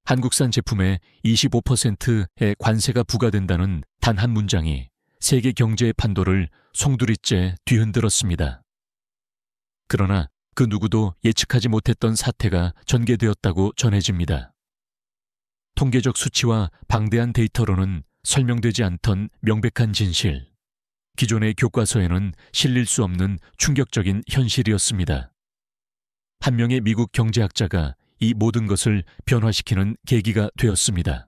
한국산 제품에 25%의 관세가 부과된다는 단 한 문장이 세계 경제의 판도를 송두리째 뒤흔들었습니다. 그러나 그 누구도 예측하지 못했던 사태가 전개되었다고 전해집니다. 통계적 수치와 방대한 데이터로는 설명되지 않던 명백한 진실, 기존의 교과서에는 실릴 수 없는 충격적인 현실이었습니다. 한 명의 미국 경제학자가 이 모든 것을 변화시키는 계기가 되었습니다.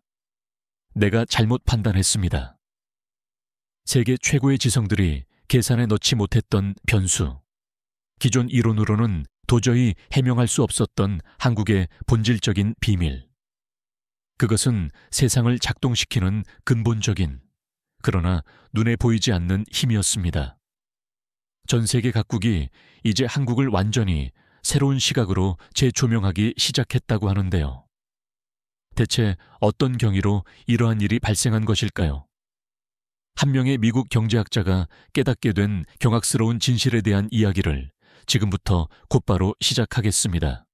내가 잘못 판단했습니다. 세계 최고의 지성들이 계산에 넣지 못했던 변수, 기존 이론으로는 도저히 해명할 수 없었던 한국의 본질적인 비밀. 그것은 세상을 작동시키는 근본적인, 그러나 눈에 보이지 않는 힘이었습니다. 전 세계 각국이 이제 한국을 완전히 새로운 시각으로 재조명하기 시작했다고 하는데요. 대체 어떤 경위로 이러한 일이 발생한 것일까요? 한 명의 미국 경제학자가 깨닫게 된 경악스러운 진실에 대한 이야기를 지금부터 곧바로 시작하겠습니다.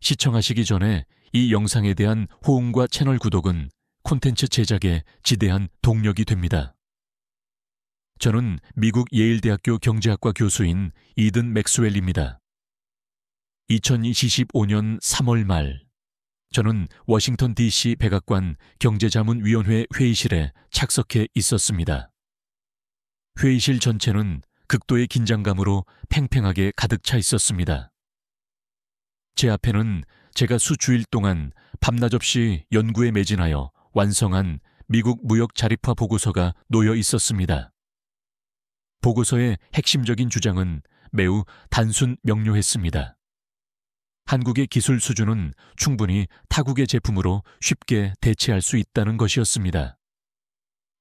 시청하시기 전에 이 영상에 대한 호응과 채널 구독은 콘텐츠 제작에 지대한 동력이 됩니다. 저는 미국 예일대학교 경제학과 교수인 이든 맥스웰입니다. 2025년 3월 말, 저는 워싱턴 DC 백악관 경제자문위원회 회의실에 착석해 있었습니다. 회의실 전체는 극도의 긴장감으로 팽팽하게 가득 차 있었습니다. 제 앞에는 제가 수주일 동안 밤낮 없이 연구에 매진하여 완성한 미국 무역 자립화 보고서가 놓여 있었습니다. 보고서의 핵심적인 주장은 매우 단순 명료했습니다. 한국의 기술 수준은 충분히 타국의 제품으로 쉽게 대체할 수 있다는 것이었습니다.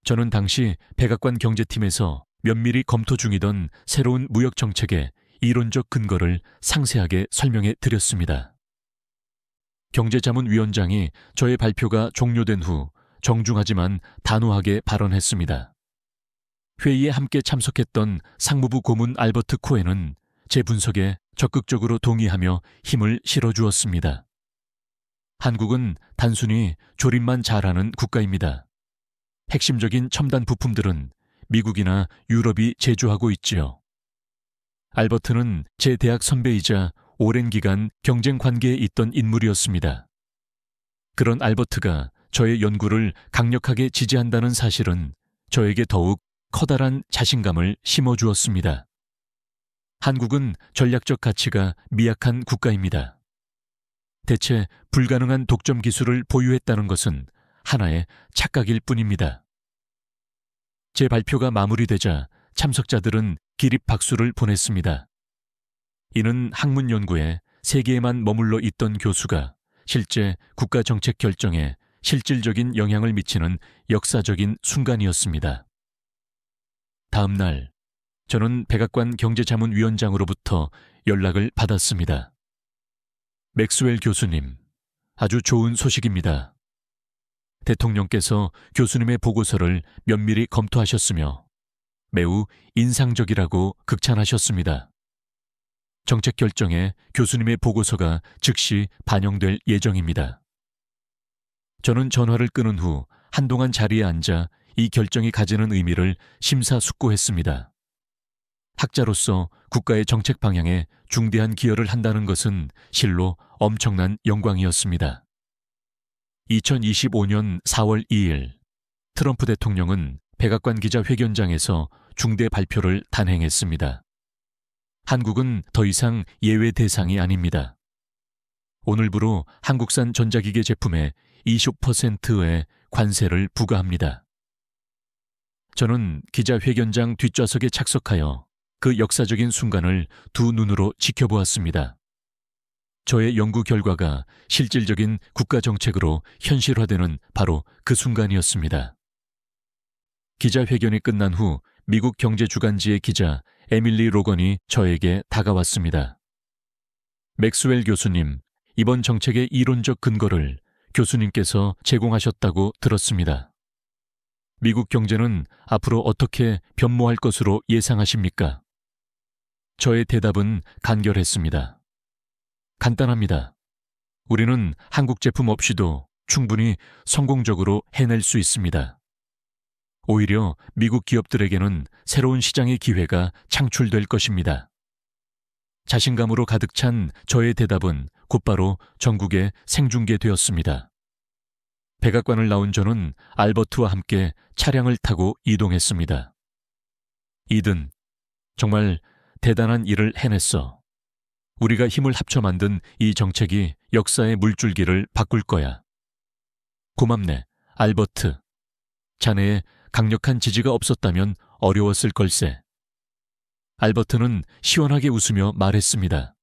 저는 당시 백악관 경제팀에서 면밀히 검토 중이던 새로운 무역 정책의 이론적 근거를 상세하게 설명해 드렸습니다. 경제자문위원장이 저의 발표가 종료된 후 정중하지만 단호하게 발언했습니다. 회의에 함께 참석했던 상무부 고문 알버트 코엔은 제 분석에 적극적으로 동의하며 힘을 실어주었습니다. 한국은 단순히 조립만 잘하는 국가입니다. 핵심적인 첨단 부품들은 미국이나 유럽이 제조하고 있지요. 알버트는 제 대학 선배이자 오랜 기간 경쟁 관계에 있던 인물이었습니다. 그런 알버트가 저의 연구를 강력하게 지지한다는 사실은 저에게 더욱 커다란 자신감을 심어주었습니다. 한국은 전략적 가치가 미약한 국가입니다. 대체 불가능한 독점 기술을 보유했다는 것은 하나의 착각일 뿐입니다. 제 발표가 마무리되자 참석자들은 기립 박수를 보냈습니다. 이는 학문 연구에 세계에만 머물러 있던 교수가 실제 국가 정책 결정에 실질적인 영향을 미치는 역사적인 순간이었습니다. 다음 날, 저는 백악관 경제자문위원장으로부터 연락을 받았습니다. 맥스웰 교수님, 아주 좋은 소식입니다. 대통령께서 교수님의 보고서를 면밀히 검토하셨으며 매우 인상적이라고 극찬하셨습니다. 정책 결정에 교수님의 보고서가 즉시 반영될 예정입니다. 저는 전화를 끊은 후 한동안 자리에 앉아 이 결정이 가지는 의미를 심사숙고했습니다. 학자로서 국가의 정책 방향에 중대한 기여를 한다는 것은 실로 엄청난 영광이었습니다. 2025년 4월 2일, 트럼프 대통령은 백악관 기자회견장에서 중대 발표를 단행했습니다. 한국은 더 이상 예외 대상이 아닙니다. 오늘부로 한국산 전자기계 제품에 20%의 관세를 부과합니다. 저는 기자회견장 뒷좌석에 착석하여 그 역사적인 순간을 두 눈으로 지켜보았습니다. 저의 연구 결과가 실질적인 국가 정책으로 현실화되는 바로 그 순간이었습니다. 기자회견이 끝난 후 미국 경제주간지의 기자 에밀리 로건이 저에게 다가왔습니다. 맥스웰 교수님, 이번 정책의 이론적 근거를 교수님께서 제공하셨다고 들었습니다. 미국 경제는 앞으로 어떻게 변모할 것으로 예상하십니까? 저의 대답은 간결했습니다. 간단합니다. 우리는 한국 제품 없이도 충분히 성공적으로 해낼 수 있습니다. 오히려 미국 기업들에게는 새로운 시장의 기회가 창출될 것입니다. 자신감으로 가득 찬 저의 대답은 곧바로 전국에 생중계되었습니다. 백악관을 나온 저는 알버트와 함께 차량을 타고 이동했습니다. 이든, 정말 대단한 일을 해냈어. 우리가 힘을 합쳐 만든 이 정책이 역사의 물줄기를 바꿀 거야. 고맙네, 알버트. 자네의 강력한 지지가 없었다면 어려웠을 걸세. 알버트는 시원하게 웃으며 말했습니다.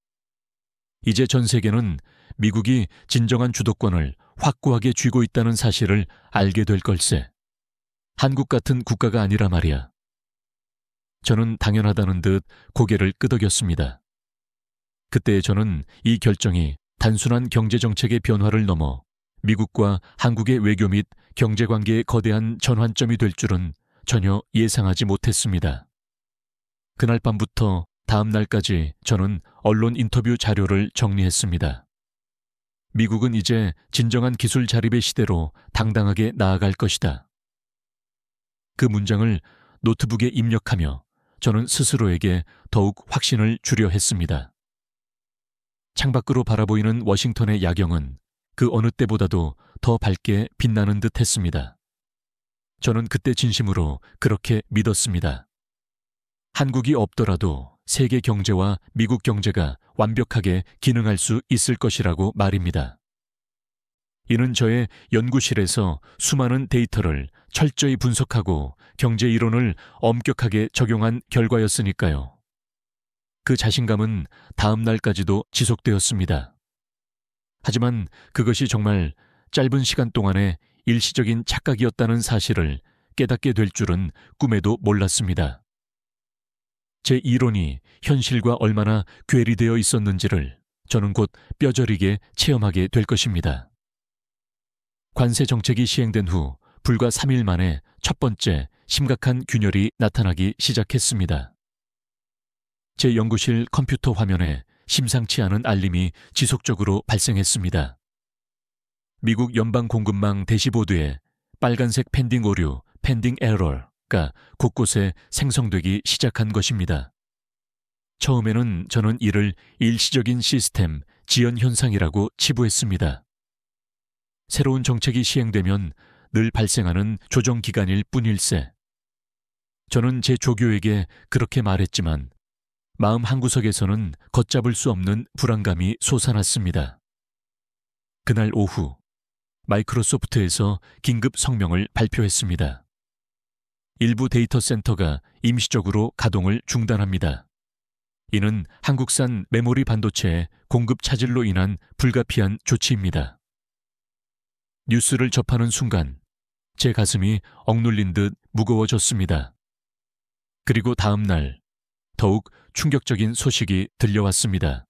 이제 전 세계는 미국이 진정한 주도권을 확고하게 쥐고 있다는 사실을 알게 될 걸세. 한국 같은 국가가 아니라 말이야. 저는 당연하다는 듯 고개를 끄덕였습니다. 그때 저는 이 결정이 단순한 경제정책의 변화를 넘어 미국과 한국의 외교 및 경제관계의 거대한 전환점이 될 줄은 전혀 예상하지 못했습니다. 그날 밤부터 다음 날까지 저는 언론 인터뷰 자료를 정리했습니다. 미국은 이제 진정한 기술 자립의 시대로 당당하게 나아갈 것이다. 그 문장을 노트북에 입력하며 저는 스스로에게 더욱 확신을 주려 했습니다. 창밖으로 바라보이는 워싱턴의 야경은 그 어느 때보다도 더 밝게 빛나는 듯 했습니다. 저는 그때 진심으로 그렇게 믿었습니다. 한국이 없더라도 세계 경제와 미국 경제가 완벽하게 기능할 수 있을 것이라고 말입니다. 이는 저의 연구실에서 수많은 데이터를 철저히 분석하고 경제 이론을 엄격하게 적용한 결과였으니까요. 그 자신감은 다음 날까지도 지속되었습니다. 하지만 그것이 정말 짧은 시간 동안의 일시적인 착각이었다는 사실을 깨닫게 될 줄은 꿈에도 몰랐습니다. 제 이론이 현실과 얼마나 괴리되어 있었는지를 저는 곧 뼈저리게 체험하게 될 것입니다. 관세 정책이 시행된 후 불과 3일 만에 첫 번째 심각한 균열이 나타나기 시작했습니다. 제 연구실 컴퓨터 화면에 심상치 않은 알림이 지속적으로 발생했습니다. 미국 연방공급망 대시보드에 빨간색 펜딩 오류, 펜딩 에러가 곳곳에 생성되기 시작한 것입니다. 처음에는 저는 이를 일시적인 시스템 지연 현상이라고 치부했습니다. 새로운 정책이 시행되면 늘 발생하는 조정 기간일 뿐일세. 저는 제 조교에게 그렇게 말했지만 마음 한구석에서는 걷잡을 수 없는 불안감이 솟아났습니다. 그날 오후 마이크로소프트에서 긴급 성명을 발표했습니다. 일부 데이터 센터가 임시적으로 가동을 중단합니다. 이는 한국산 메모리 반도체의 공급 차질로 인한 불가피한 조치입니다. 뉴스를 접하는 순간 제 가슴이 억눌린 듯 무거워졌습니다. 그리고 다음 날 더욱 충격적인 소식이 들려왔습니다.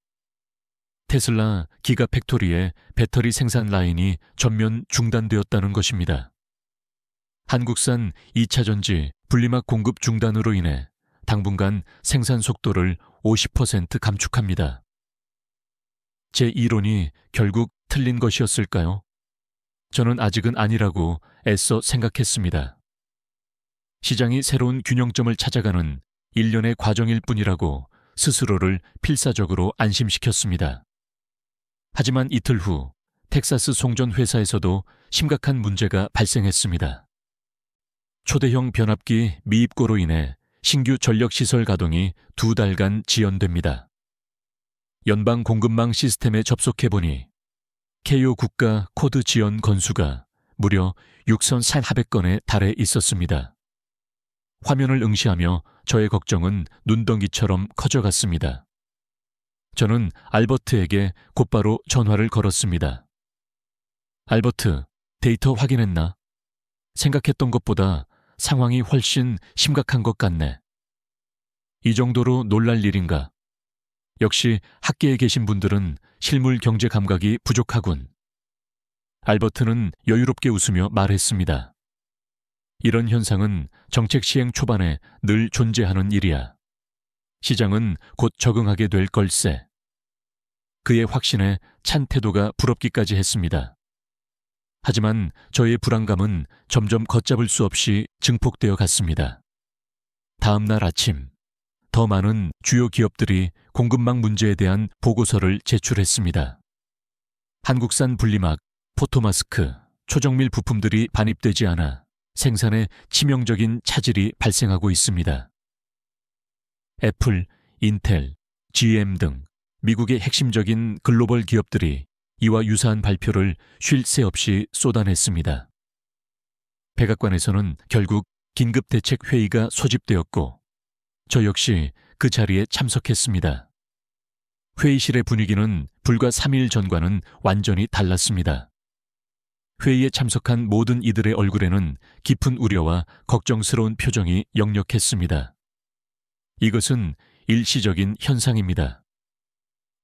테슬라 기가 팩토리의 배터리 생산 라인이 전면 중단되었다는 것입니다. 한국산 2차 전지 분리막 공급 중단으로 인해 당분간 생산 속도를 50% 감축합니다. 제 이론이 결국 틀린 것이었을까요? 저는 아직은 아니라고 애써 생각했습니다. 시장이 새로운 균형점을 찾아가는 일련의 과정일 뿐이라고 스스로를 필사적으로 안심시켰습니다. 하지만 이틀 후 텍사스 송전 회사에서도 심각한 문제가 발생했습니다. 초대형 변압기 미입고로 인해 신규 전력시설 가동이 2달간 지연됩니다. 연방 공급망 시스템에 접속해보니 KO 국가 코드 지연 건수가 무려 6,400건에 달해 있었습니다. 화면을 응시하며 저의 걱정은 눈덩이처럼 커져갔습니다. 저는 알버트에게 곧바로 전화를 걸었습니다. 알버트, 데이터 확인했나? 생각했던 것보다 상황이 훨씬 심각한 것 같네. 이 정도로 놀랄 일인가? 역시 학계에 계신 분들은 실물 경제 감각이 부족하군. 알버트는 여유롭게 웃으며 말했습니다. 이런 현상은 정책 시행 초반에 늘 존재하는 일이야. 시장은 곧 적응하게 될 걸세. 그의 확신에 찬 태도가 부럽기까지 했습니다. 하지만 저의 불안감은 점점 걷잡을 수 없이 증폭되어 갔습니다. 다음 날 아침, 더 많은 주요 기업들이 공급망 문제에 대한 보고서를 제출했습니다. 한국산 분리막, 포토마스크, 초정밀 부품들이 반입되지 않아 생산에 치명적인 차질이 발생하고 있습니다. 애플, 인텔, GM 등 미국의 핵심적인 글로벌 기업들이 이와 유사한 발표를 쉴 새 없이 쏟아냈습니다. 백악관에서는 결국 긴급대책회의가 소집되었고 저 역시 그 자리에 참석했습니다. 회의실의 분위기는 불과 3일 전과는 완전히 달랐습니다. 회의에 참석한 모든 이들의 얼굴에는 깊은 우려와 걱정스러운 표정이 역력했습니다. 이것은 일시적인 현상입니다.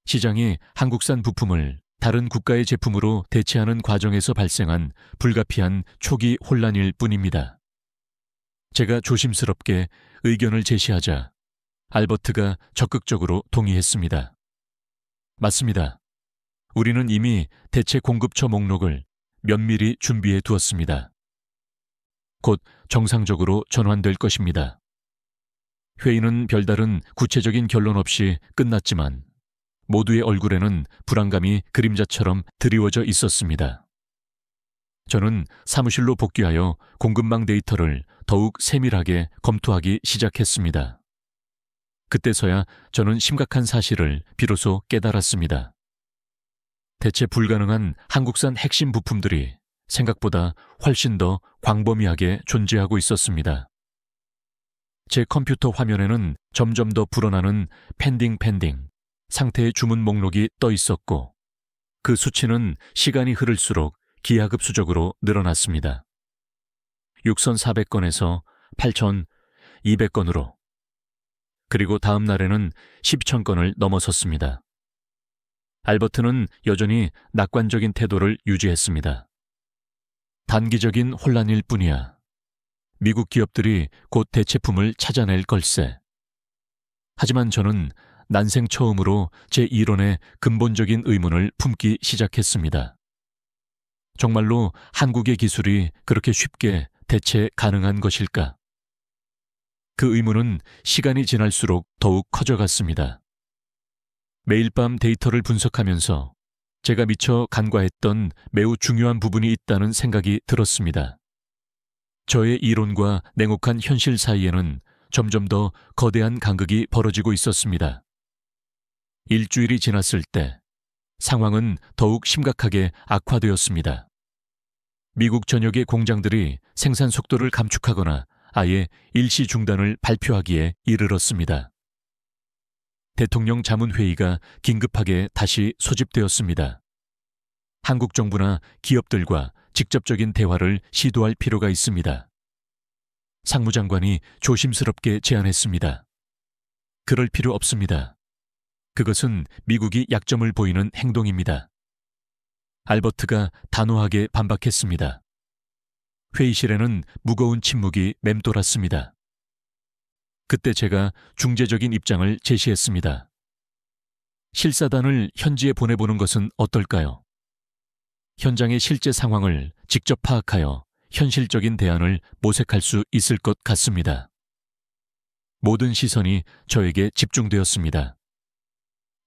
시장이 한국산 부품을 다른 국가의 제품으로 대체하는 과정에서 발생한 불가피한 초기 혼란일 뿐입니다. 제가 조심스럽게 의견을 제시하자 알버트가 적극적으로 동의했습니다. 맞습니다. 우리는 이미 대체 공급처 목록을 면밀히 준비해 두었습니다. 곧 정상적으로 전환될 것입니다. 회의는 별다른 구체적인 결론 없이 끝났지만 모두의 얼굴에는 불안감이 그림자처럼 드리워져 있었습니다. 저는 사무실로 복귀하여 공급망 데이터를 더욱 세밀하게 검토하기 시작했습니다. 그때서야 저는 심각한 사실을 비로소 깨달았습니다. 대체 불가능한 한국산 핵심 부품들이 생각보다 훨씬 더 광범위하게 존재하고 있었습니다. 제 컴퓨터 화면에는 점점 더 불어나는 펜딩 상태의 주문 목록이 떠 있었고 그 수치는 시간이 흐를수록 기하급수적으로 늘어났습니다. 6,400건에서 8,200건으로 그리고 다음 날에는 10,000건을 넘어섰습니다. 알버트는 여전히 낙관적인 태도를 유지했습니다. 단기적인 혼란일 뿐이야. 미국 기업들이 곧 대체품을 찾아낼 걸세. 하지만 저는 난생 처음으로 제 이론에 근본적인 의문을 품기 시작했습니다. 정말로 한국의 기술이 그렇게 쉽게 대체 가능한 것일까? 그 의문은 시간이 지날수록 더욱 커져갔습니다. 매일 밤 데이터를 분석하면서 제가 미처 간과했던 매우 중요한 부분이 있다는 생각이 들었습니다. 저의 이론과 냉혹한 현실 사이에는 점점 더 거대한 간극이 벌어지고 있었습니다. 일주일이 지났을 때 상황은 더욱 심각하게 악화되었습니다. 미국 전역의 공장들이 생산 속도를 감축하거나 아예 일시 중단을 발표하기에 이르렀습니다. 대통령 자문회의가 긴급하게 다시 소집되었습니다. 한국 정부나 기업들과 직접적인 대화를 시도할 필요가 있습니다. 상무장관이 조심스럽게 제안했습니다. 그럴 필요 없습니다. 그것은 미국이 약점을 보이는 행동입니다. 알버트가 단호하게 반박했습니다. 회의실에는 무거운 침묵이 맴돌았습니다. 그때 제가 중재적인 입장을 제시했습니다. 실사단을 현지에 보내보는 것은 어떨까요? 현장의 실제 상황을 직접 파악하여 현실적인 대안을 모색할 수 있을 것 같습니다. 모든 시선이 저에게 집중되었습니다.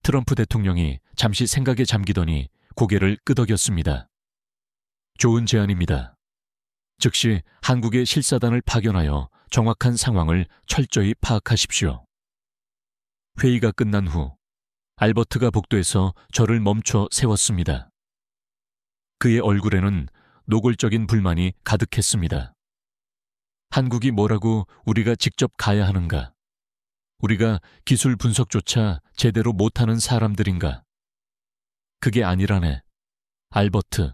트럼프 대통령이 잠시 생각에 잠기더니 고개를 끄덕였습니다. 좋은 제안입니다. 즉시 한국의 실사단을 파견하여 정확한 상황을 철저히 파악하십시오. 회의가 끝난 후 알버트가 복도에서 저를 멈춰 세웠습니다. 그의 얼굴에는 노골적인 불만이 가득했습니다. 한국이 뭐라고 우리가 직접 가야 하는가? 우리가 기술 분석조차 제대로 못하는 사람들인가? 그게 아니라네. 알버트.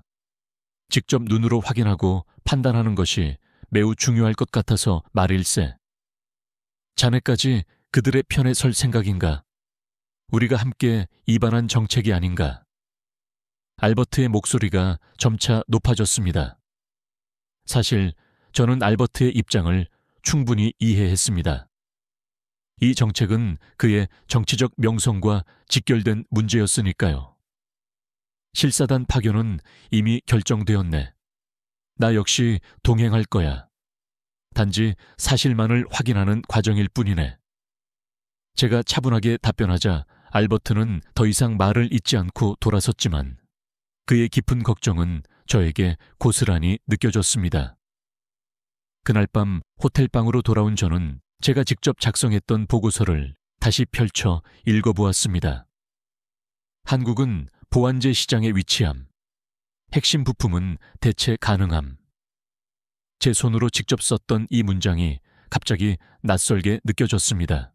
직접 눈으로 확인하고 판단하는 것이 매우 중요할 것 같아서 말일세. 자네까지 그들의 편에 설 생각인가? 우리가 함께 입안한 정책이 아닌가? 알버트의 목소리가 점차 높아졌습니다. 사실 저는 알버트의 입장을 충분히 이해했습니다. 이 정책은 그의 정치적 명성과 직결된 문제였으니까요. 실사단 파견은 이미 결정되었네. 나 역시 동행할 거야. 단지 사실만을 확인하는 과정일 뿐이네. 제가 차분하게 답변하자 알버트는 더 이상 말을 잇지 않고 돌아섰지만 그의 깊은 걱정은 저에게 고스란히 느껴졌습니다. 그날 밤 호텔방으로 돌아온 저는 제가 직접 작성했던 보고서를 다시 펼쳐 읽어보았습니다. 한국은 보완제 시장에 위치함. 핵심 부품은 대체 가능함. 제 손으로 직접 썼던 이 문장이 갑자기 낯설게 느껴졌습니다.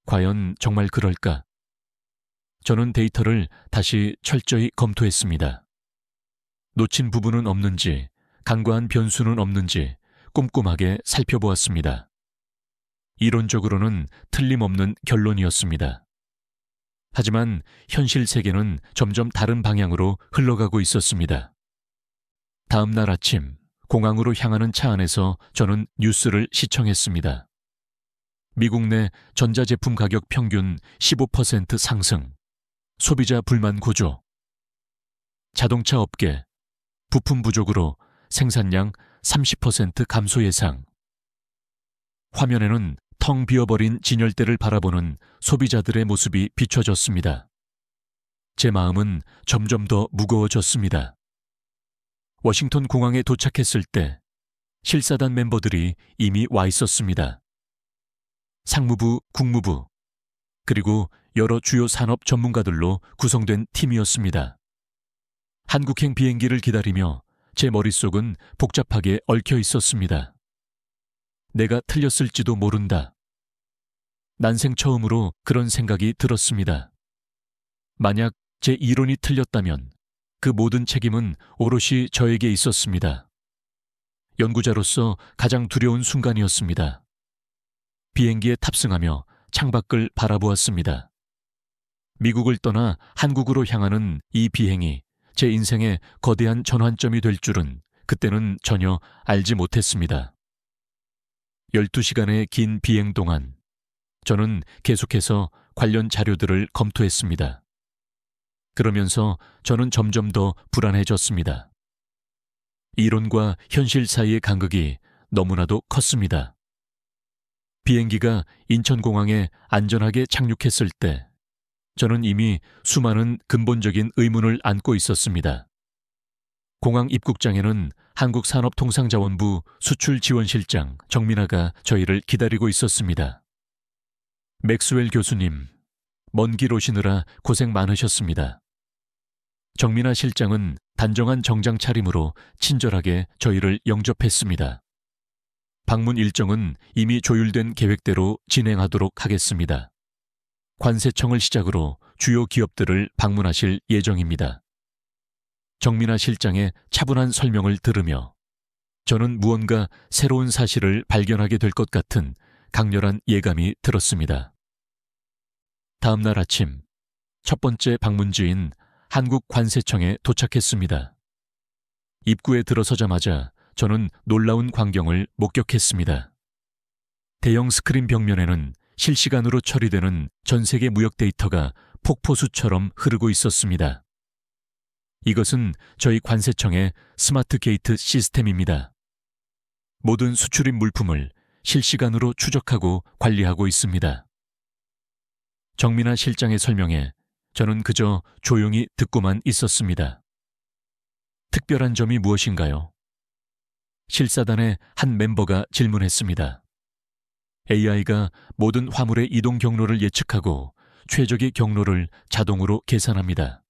과연 정말 그럴까? 저는 데이터를 다시 철저히 검토했습니다. 놓친 부분은 없는지, 간과한 변수는 없는지 꼼꼼하게 살펴보았습니다. 이론적으로는 틀림없는 결론이었습니다. 하지만 현실 세계는 점점 다른 방향으로 흘러가고 있었습니다. 다음 날 아침, 공항으로 향하는 차 안에서 저는 뉴스를 시청했습니다. 미국 내 전자제품 가격 평균 15% 상승, 소비자 불만 고조, 자동차 업계, 부품 부족으로 생산량 30% 감소 예상. 화면에는 텅 비어버린 진열대를 바라보는 소비자들의 모습이 비춰졌습니다. 제 마음은 점점 더 무거워졌습니다. 워싱턴 공항에 도착했을 때 실사단 멤버들이 이미 와 있었습니다. 상무부, 국무부, 그리고 여러 주요 산업 전문가들로 구성된 팀이었습니다. 한국행 비행기를 기다리며 제 머릿속은 복잡하게 얽혀 있었습니다. 내가 틀렸을지도 모른다. 난생 처음으로 그런 생각이 들었습니다. 만약 제 이론이 틀렸다면 그 모든 책임은 오롯이 저에게 있었습니다. 연구자로서 가장 두려운 순간이었습니다. 비행기에 탑승하며 창밖을 바라보았습니다. 미국을 떠나 한국으로 향하는 이 비행이 제 인생의 거대한 전환점이 될 줄은 그때는 전혀 알지 못했습니다. 12시간의 긴 비행 동안 저는 계속해서 관련 자료들을 검토했습니다. 그러면서 저는 점점 더 불안해졌습니다. 이론과 현실 사이의 간극이 너무나도 컸습니다. 비행기가 인천공항에 안전하게 착륙했을 때 저는 이미 수많은 근본적인 의문을 안고 있었습니다. 공항 입국장에는 한국산업통상자원부 수출지원실장 정민아가 저희를 기다리고 있었습니다. 맥스웰 교수님, 먼 길 오시느라 고생 많으셨습니다. 정민아 실장은 단정한 정장 차림으로 친절하게 저희를 영접했습니다. 방문 일정은 이미 조율된 계획대로 진행하도록 하겠습니다. 관세청을 시작으로 주요 기업들을 방문하실 예정입니다. 정민아 실장의 차분한 설명을 들으며 저는 무언가 새로운 사실을 발견하게 될 것 같은 강렬한 예감이 들었습니다. 다음 날 아침, 첫 번째 방문지인 한국관세청에 도착했습니다. 입구에 들어서자마자 저는 놀라운 광경을 목격했습니다. 대형 스크린 벽면에는 실시간으로 처리되는 전 세계 무역 데이터가 폭포수처럼 흐르고 있었습니다. 이것은 저희 관세청의 스마트 게이트 시스템입니다. 모든 수출입 물품을 실시간으로 추적하고 관리하고 있습니다. 정민아 실장의 설명에 저는 그저 조용히 듣고만 있었습니다. 특별한 점이 무엇인가요? 실사단의 한 멤버가 질문했습니다. AI가 모든 화물의 이동 경로를 예측하고 최적의 경로를 자동으로 계산합니다.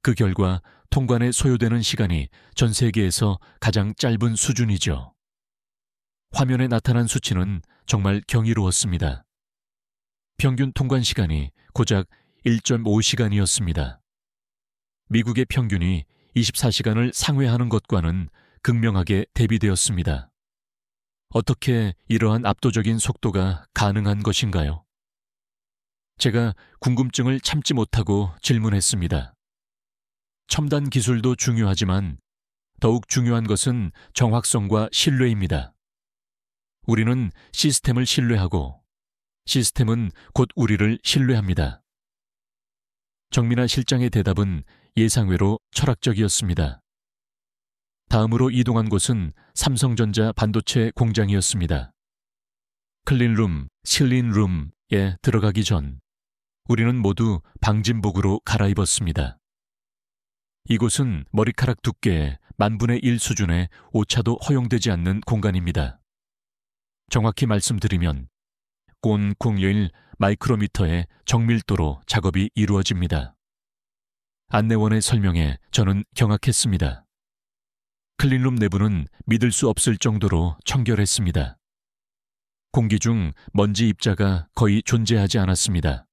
그 결과 통관에 소요되는 시간이 전 세계에서 가장 짧은 수준이죠. 화면에 나타난 수치는 정말 경이로웠습니다. 평균 통관 시간이 고작 1.5시간이었습니다. 미국의 평균이 24시간을 상회하는 것과는 극명하게 대비되었습니다. 어떻게 이러한 압도적인 속도가 가능한 것인가요? 제가 궁금증을 참지 못하고 질문했습니다. 첨단 기술도 중요하지만 더욱 중요한 것은 정확성과 신뢰입니다. 우리는 시스템을 신뢰하고 시스템은 곧 우리를 신뢰합니다. 정민아 실장의 대답은 예상외로 철학적이었습니다. 다음으로 이동한 곳은 삼성전자 반도체 공장이었습니다. 클린룸, 실린룸에 들어가기 전 우리는 모두 방진복으로 갈아입었습니다. 이곳은 머리카락 두께의 10,000분의 1 수준의 오차도 허용되지 않는 공간입니다. 정확히 말씀드리면 꼰01 마이크로미터의 정밀도로 작업이 이루어집니다. 안내원의 설명에 저는 경악했습니다. 클린룸 내부는 믿을 수 없을 정도로 청결했습니다. 공기 중 먼지 입자가 거의 존재하지 않았습니다.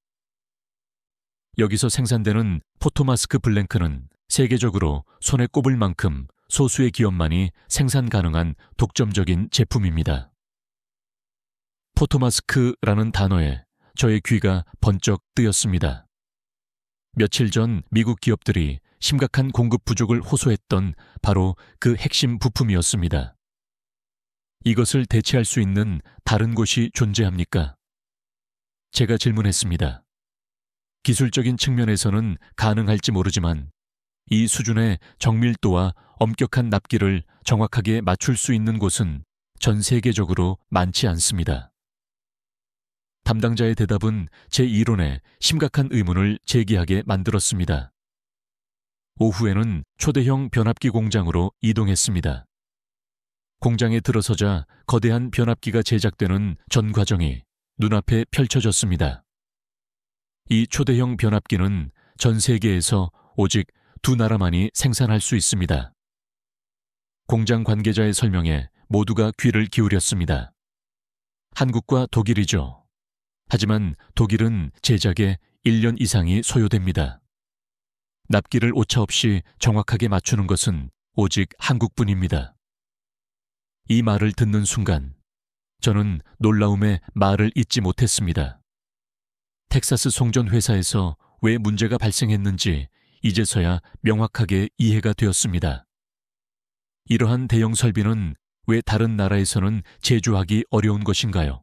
여기서 생산되는 포토마스크 블랭크는 세계적으로 손에 꼽을 만큼 소수의 기업만이 생산 가능한 독점적인 제품입니다. 포토마스크라는 단어에 저의 귀가 번쩍 뜨였습니다. 며칠 전 미국 기업들이 심각한 공급 부족을 호소했던 바로 그 핵심 부품이었습니다. 이것을 대체할 수 있는 다른 곳이 존재합니까? 제가 질문했습니다. 기술적인 측면에서는 가능할지 모르지만 이 수준의 정밀도와 엄격한 납기를 정확하게 맞출 수 있는 곳은 전 세계적으로 많지 않습니다. 담당자의 대답은 제 이론에 심각한 의문을 제기하게 만들었습니다. 오후에는 초대형 변압기 공장으로 이동했습니다. 공장에 들어서자 거대한 변압기가 제작되는 전 과정이 눈앞에 펼쳐졌습니다. 이 초대형 변압기는 전 세계에서 오직 2나라만이 생산할 수 있습니다. 공장 관계자의 설명에 모두가 귀를 기울였습니다. 한국과 독일이죠. 하지만 독일은 제작에 1년 이상이 소요됩니다. 납기를 오차없이 정확하게 맞추는 것은 오직 한국뿐입니다. 이 말을 듣는 순간 저는 놀라움에 말을 잇지 못했습니다. 텍사스 송전 회사에서 왜 문제가 발생했는지 이제서야 명확하게 이해가 되었습니다. 이러한 대형 설비는 왜 다른 나라에서는 제조하기 어려운 것인가요?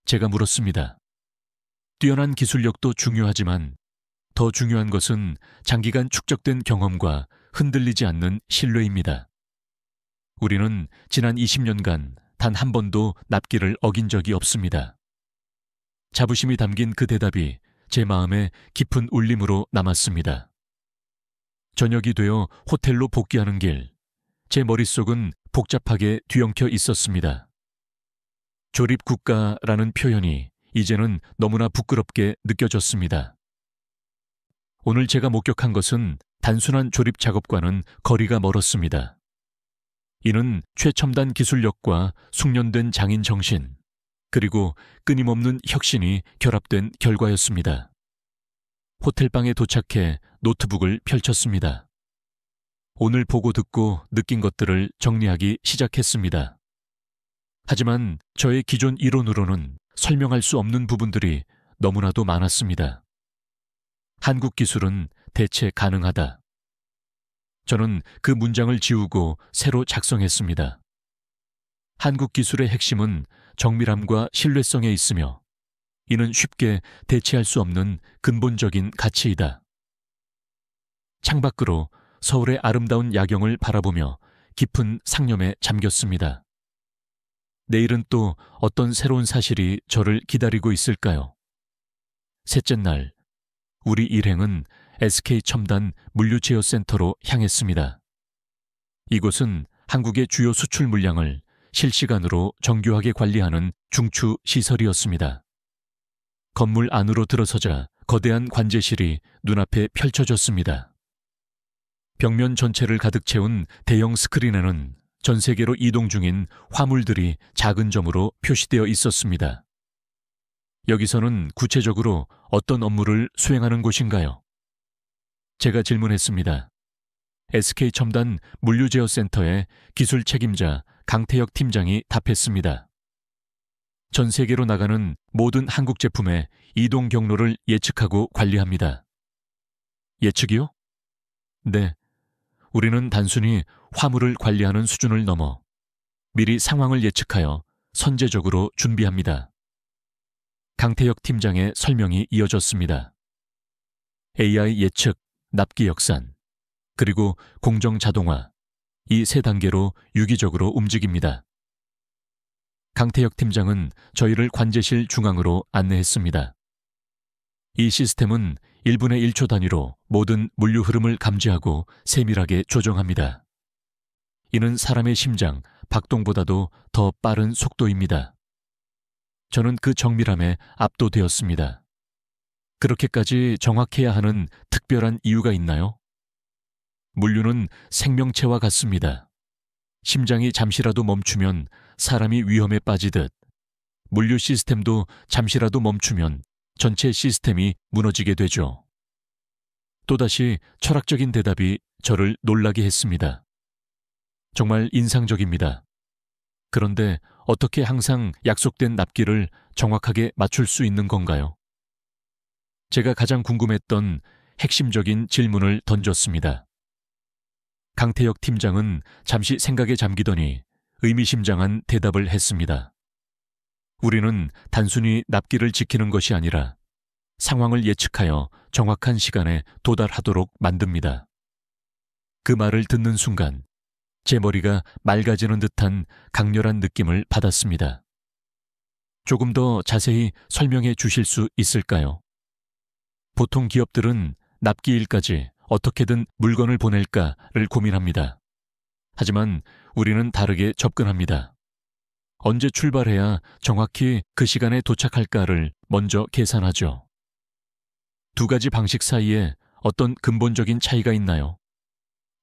제가 물었습니다. 뛰어난 기술력도 중요하지만 더 중요한 것은 장기간 축적된 경험과 흔들리지 않는 신뢰입니다. 우리는 지난 20년간 단 한 번도 납기를 어긴 적이 없습니다. 자부심이 담긴 그 대답이 제 마음에 깊은 울림으로 남았습니다. 저녁이 되어 호텔로 복귀하는 길, 제 머릿속은 복잡하게 뒤엉켜 있었습니다. 조립국가라는 표현이 이제는 너무나 부끄럽게 느껴졌습니다. 오늘 제가 목격한 것은 단순한 조립 작업과는 거리가 멀었습니다. 이는 최첨단 기술력과 숙련된 장인 정신, 그리고 끊임없는 혁신이 결합된 결과였습니다. 호텔방에 도착해 노트북을 펼쳤습니다. 오늘 보고 듣고 느낀 것들을 정리하기 시작했습니다. 하지만 저의 기존 이론으로는 설명할 수 없는 부분들이 너무나도 많았습니다. 한국 기술은 대체 가능하다. 저는 그 문장을 지우고 새로 작성했습니다. 한국 기술의 핵심은 정밀함과 신뢰성에 있으며 이는 쉽게 대체할 수 없는 근본적인 가치이다. 창밖으로 서울의 아름다운 야경을 바라보며 깊은 상념에 잠겼습니다. 내일은 또 어떤 새로운 사실이 저를 기다리고 있을까요? 셋째 날, 우리 일행은 SK첨단 물류제어센터로 향했습니다. 이곳은 한국의 주요 수출 물량을 실시간으로 정교하게 관리하는 중추 시설이었습니다. 건물 안으로 들어서자 거대한 관제실이 눈앞에 펼쳐졌습니다. 벽면 전체를 가득 채운 대형 스크린에는 전 세계로 이동 중인 화물들이 작은 점으로 표시되어 있었습니다. 여기서는 구체적으로 어떤 업무를 수행하는 곳인가요? 제가 질문했습니다. SK첨단 물류제어센터의 기술 책임자 강태혁 팀장이 답했습니다. 전 세계로 나가는 모든 한국 제품의 이동 경로를 예측하고 관리합니다. 예측이요? 네. 우리는 단순히 화물을 관리하는 수준을 넘어 미리 상황을 예측하여 선제적으로 준비합니다. 강태혁 팀장의 설명이 이어졌습니다. AI 예측, 납기 역산, 그리고 공정 자동화, 이 세 단계로 유기적으로 움직입니다. 강태혁 팀장은 저희를 관제실 중앙으로 안내했습니다. 이 시스템은 1분의 1초 단위로 모든 물류 흐름을 감지하고 세밀하게 조정합니다. 이는 사람의 심장, 박동보다도 더 빠른 속도입니다. 저는 그 정밀함에 압도되었습니다. 그렇게까지 정확해야 하는 특별한 이유가 있나요? 물류는 생명체와 같습니다. 심장이 잠시라도 멈추면 사람이 위험에 빠지듯 물류 시스템도 잠시라도 멈추면 전체 시스템이 무너지게 되죠. 또다시 철학적인 대답이 저를 놀라게 했습니다. 정말 인상적입니다. 그런데 어떻게 항상 약속된 납기를 정확하게 맞출 수 있는 건가요? 제가 가장 궁금했던 핵심적인 질문을 던졌습니다. 강태혁 팀장은 잠시 생각에 잠기더니 의미심장한 대답을 했습니다. 우리는 단순히 납기를 지키는 것이 아니라 상황을 예측하여 정확한 시간에 도달하도록 만듭니다. 그 말을 듣는 순간 제 머리가 맑아지는 듯한 강렬한 느낌을 받았습니다. 조금 더 자세히 설명해 주실 수 있을까요? 보통 기업들은 납기일까지 어떻게든 물건을 보낼까를 고민합니다. 하지만 우리는 다르게 접근합니다. 언제 출발해야 정확히 그 시간에 도착할까를 먼저 계산하죠. 두 가지 방식 사이에 어떤 근본적인 차이가 있나요?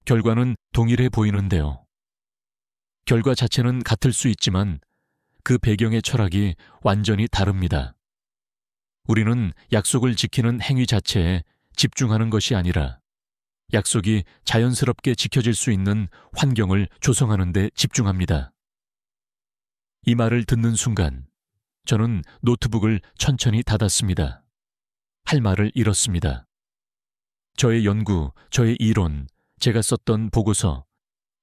결과는 동일해 보이는데요. 결과 자체는 같을 수 있지만 그 배경의 철학이 완전히 다릅니다. 우리는 약속을 지키는 행위 자체에 집중하는 것이 아니라 약속이 자연스럽게 지켜질 수 있는 환경을 조성하는 데 집중합니다. 이 말을 듣는 순간 저는 노트북을 천천히 닫았습니다. 할 말을 잃었습니다. 저의 연구, 저의 이론, 제가 썼던 보고서,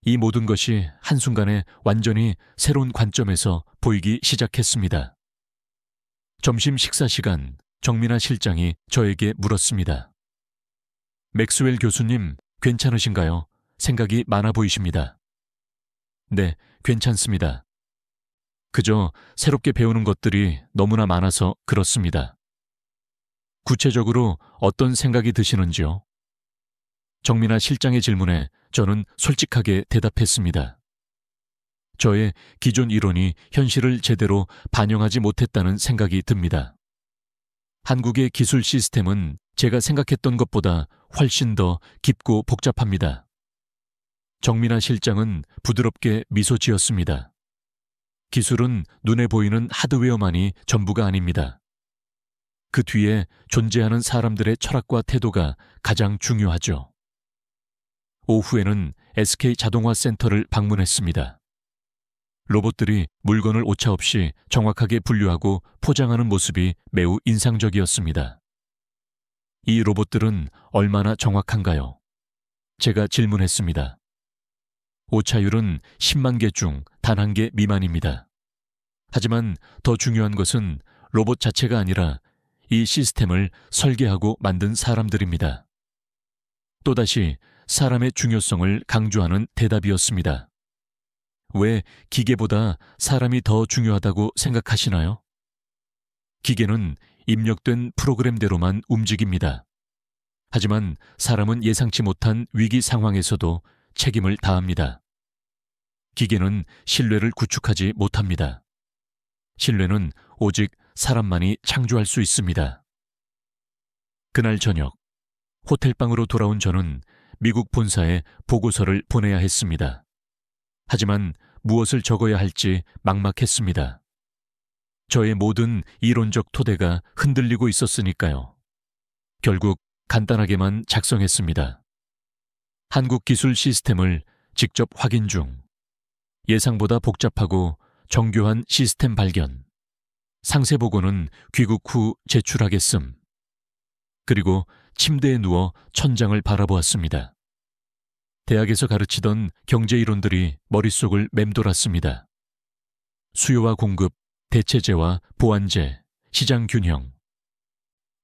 이 모든 것이 한순간에 완전히 새로운 관점에서 보이기 시작했습니다. 점심 식사 시간, 정민아 실장이 저에게 물었습니다. 맥스웰 교수님, 괜찮으신가요? 생각이 많아 보이십니다. 네, 괜찮습니다. 그저 새롭게 배우는 것들이 너무나 많아서 그렇습니다. 구체적으로 어떤 생각이 드시는지요? 정민아 실장의 질문에 저는 솔직하게 대답했습니다. 저의 기존 이론이 현실을 제대로 반영하지 못했다는 생각이 듭니다. 한국의 기술 시스템은 제가 생각했던 것보다 훨씬 더 깊고 복잡합니다. 정민아 실장은 부드럽게 미소 지었습니다. 기술은 눈에 보이는 하드웨어만이 전부가 아닙니다. 그 뒤에 존재하는 사람들의 철학과 태도가 가장 중요하죠. 오후에는 SK 자동화 센터를 방문했습니다. 로봇들이 물건을 오차없이 정확하게 분류하고 포장하는 모습이 매우 인상적이었습니다. 이 로봇들은 얼마나 정확한가요? 제가 질문했습니다. 오차율은 10만 개 중 단 한 개 미만입니다. 하지만 더 중요한 것은 로봇 자체가 아니라 이 시스템을 설계하고 만든 사람들입니다. 또다시 사람의 중요성을 강조하는 대답이었습니다. 왜 기계보다 사람이 더 중요하다고 생각하시나요? 기계는 입력된 프로그램대로만 움직입니다. 하지만 사람은 예상치 못한 위기 상황에서도 책임을 다합니다. 기계는 신뢰를 구축하지 못합니다. 신뢰는 오직 사람만이 창조할 수 있습니다. 그날 저녁, 호텔방으로 돌아온 저는 미국 본사에 보고서를 보내야 했습니다. 하지만 무엇을 적어야 할지 막막했습니다. 저의 모든 이론적 토대가 흔들리고 있었으니까요. 결국 간단하게만 작성했습니다. 한국 기술 시스템을 직접 확인 중. 예상보다 복잡하고 정교한 시스템 발견. 상세 보고는 귀국 후 제출하겠음. 그리고 침대에 누워 천장을 바라보았습니다. 대학에서 가르치던 경제이론들이 머릿속을 맴돌았습니다. 수요와 공급, 대체재와 보완재, 시장 균형.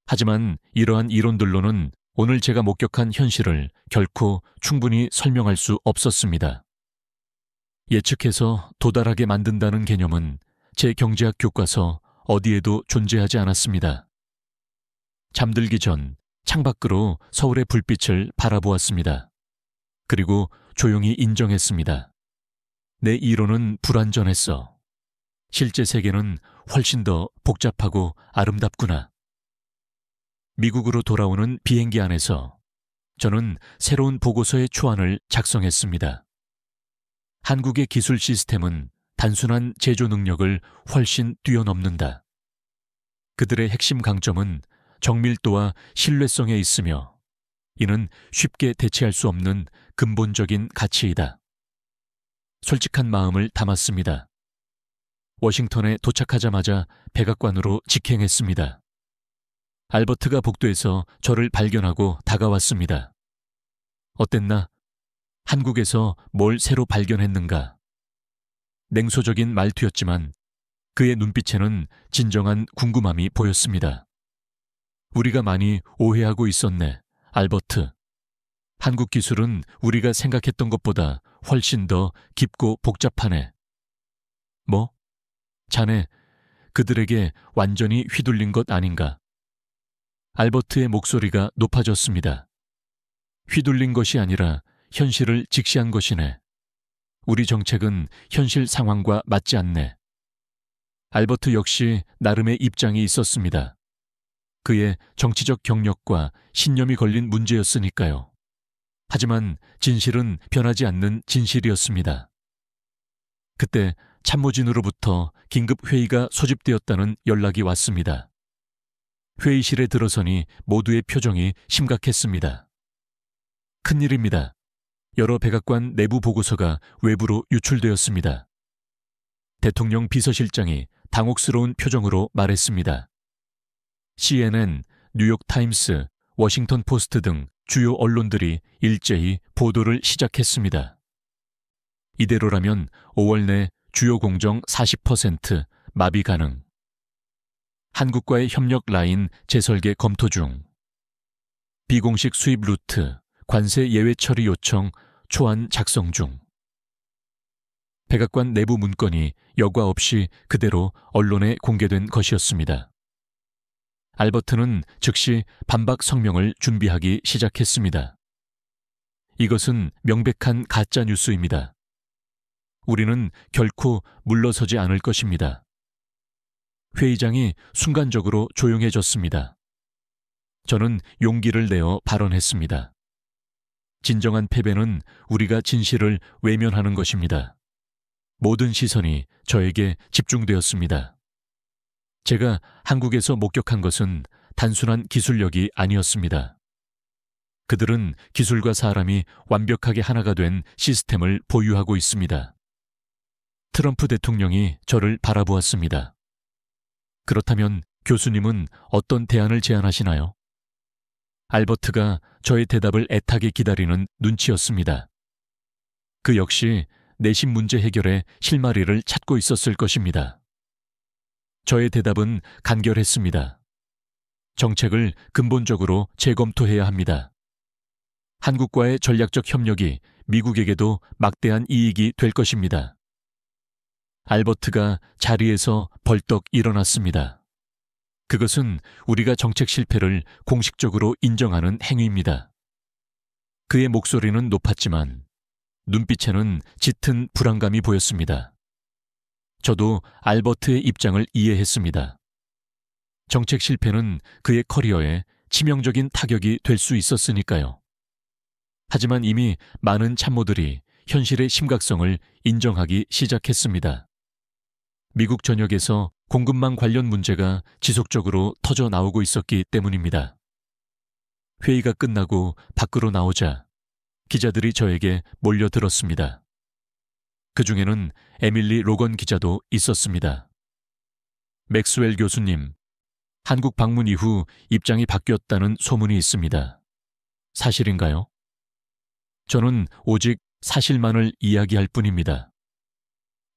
하지만 이러한 이론들로는 오늘 제가 목격한 현실을 결코 충분히 설명할 수 없었습니다. 예측해서 도달하게 만든다는 개념은 제 경제학 교과서 어디에도 존재하지 않았습니다. 잠들기 전 창밖으로 서울의 불빛을 바라보았습니다. 그리고 조용히 인정했습니다. 내 이론은 불완전했어. 실제 세계는 훨씬 더 복잡하고 아름답구나. 미국으로 돌아오는 비행기 안에서 저는 새로운 보고서의 초안을 작성했습니다. 한국의 기술 시스템은 단순한 제조 능력을 훨씬 뛰어넘는다. 그들의 핵심 강점은 정밀도와 신뢰성에 있으며 이는 쉽게 대체할 수 없는 근본적인 가치이다. 솔직한 마음을 담았습니다. 워싱턴에 도착하자마자 백악관으로 직행했습니다. 알버트가 복도에서 저를 발견하고 다가왔습니다. 어땠나? 한국에서 뭘 새로 발견했는가? 냉소적인 말투였지만 그의 눈빛에는 진정한 궁금함이 보였습니다. 우리가 많이 오해하고 있었네, 알버트. 한국 기술은 우리가 생각했던 것보다 훨씬 더 깊고 복잡하네. 뭐? 자네, 그들에게 완전히 휘둘린 것 아닌가? 알버트의 목소리가 높아졌습니다. 휘둘린 것이 아니라 현실을 직시한 것이네. 우리 정책은 현실 상황과 맞지 않네. 알버트 역시 나름의 입장이 있었습니다. 그의 정치적 경력과 신념이 걸린 문제였으니까요. 하지만 진실은 변하지 않는 진실이었습니다. 그때 참모진으로부터 긴급 회의가 소집되었다는 연락이 왔습니다. 회의실에 들어서니 모두의 표정이 심각했습니다. 큰일입니다. 여러 백악관 내부 보고서가 외부로 유출되었습니다. 대통령 비서실장이 당혹스러운 표정으로 말했습니다. CNN, 뉴욕타임스, 워싱턴 포스트 등 주요 언론들이 일제히 보도를 시작했습니다. 이대로라면 5월 내 주요 공정 40% 마비 가능. 한국과의 협력 라인 재설계 검토 중. 비공식 수입 루트, 관세 예외 처리 요청 초안 작성 중. 백악관 내부 문건이 여과 없이 그대로 언론에 공개된 것이었습니다. 알버트는 즉시 반박 성명을 준비하기 시작했습니다. 이것은 명백한 가짜 뉴스입니다. 우리는 결코 물러서지 않을 것입니다. 회의장이 순간적으로 조용해졌습니다. 저는 용기를 내어 발언했습니다. 진정한 패배는 우리가 진실을 외면하는 것입니다. 모든 시선이 저에게 집중되었습니다. 제가 한국에서 목격한 것은 단순한 기술력이 아니었습니다. 그들은 기술과 사람이 완벽하게 하나가 된 시스템을 보유하고 있습니다. 트럼프 대통령이 저를 바라보았습니다. 그렇다면 교수님은 어떤 대안을 제안하시나요? 알버트가 저의 대답을 애타게 기다리는 눈치였습니다. 그 역시 내신 문제 해결에 실마리를 찾고 있었을 것입니다. 저의 대답은 간결했습니다. 정책을 근본적으로 재검토해야 합니다. 한국과의 전략적 협력이 미국에게도 막대한 이익이 될 것입니다. 알버트가 자리에서 벌떡 일어났습니다. 그것은 우리가 정책 실패를 공식적으로 인정하는 행위입니다. 그의 목소리는 높았지만 눈빛에는 짙은 불안감이 보였습니다. 저도 알버트의 입장을 이해했습니다. 정책 실패는 그의 커리어에 치명적인 타격이 될 수 있었으니까요. 하지만 이미 많은 참모들이 현실의 심각성을 인정하기 시작했습니다. 미국 전역에서 공급망 관련 문제가 지속적으로 터져 나오고 있었기 때문입니다. 회의가 끝나고 밖으로 나오자 기자들이 저에게 몰려들었습니다. 그 중에는 에밀리 로건 기자도 있었습니다. 맥스웰 교수님, 한국 방문 이후 입장이 바뀌었다는 소문이 있습니다. 사실인가요? 저는 오직 사실만을 이야기할 뿐입니다.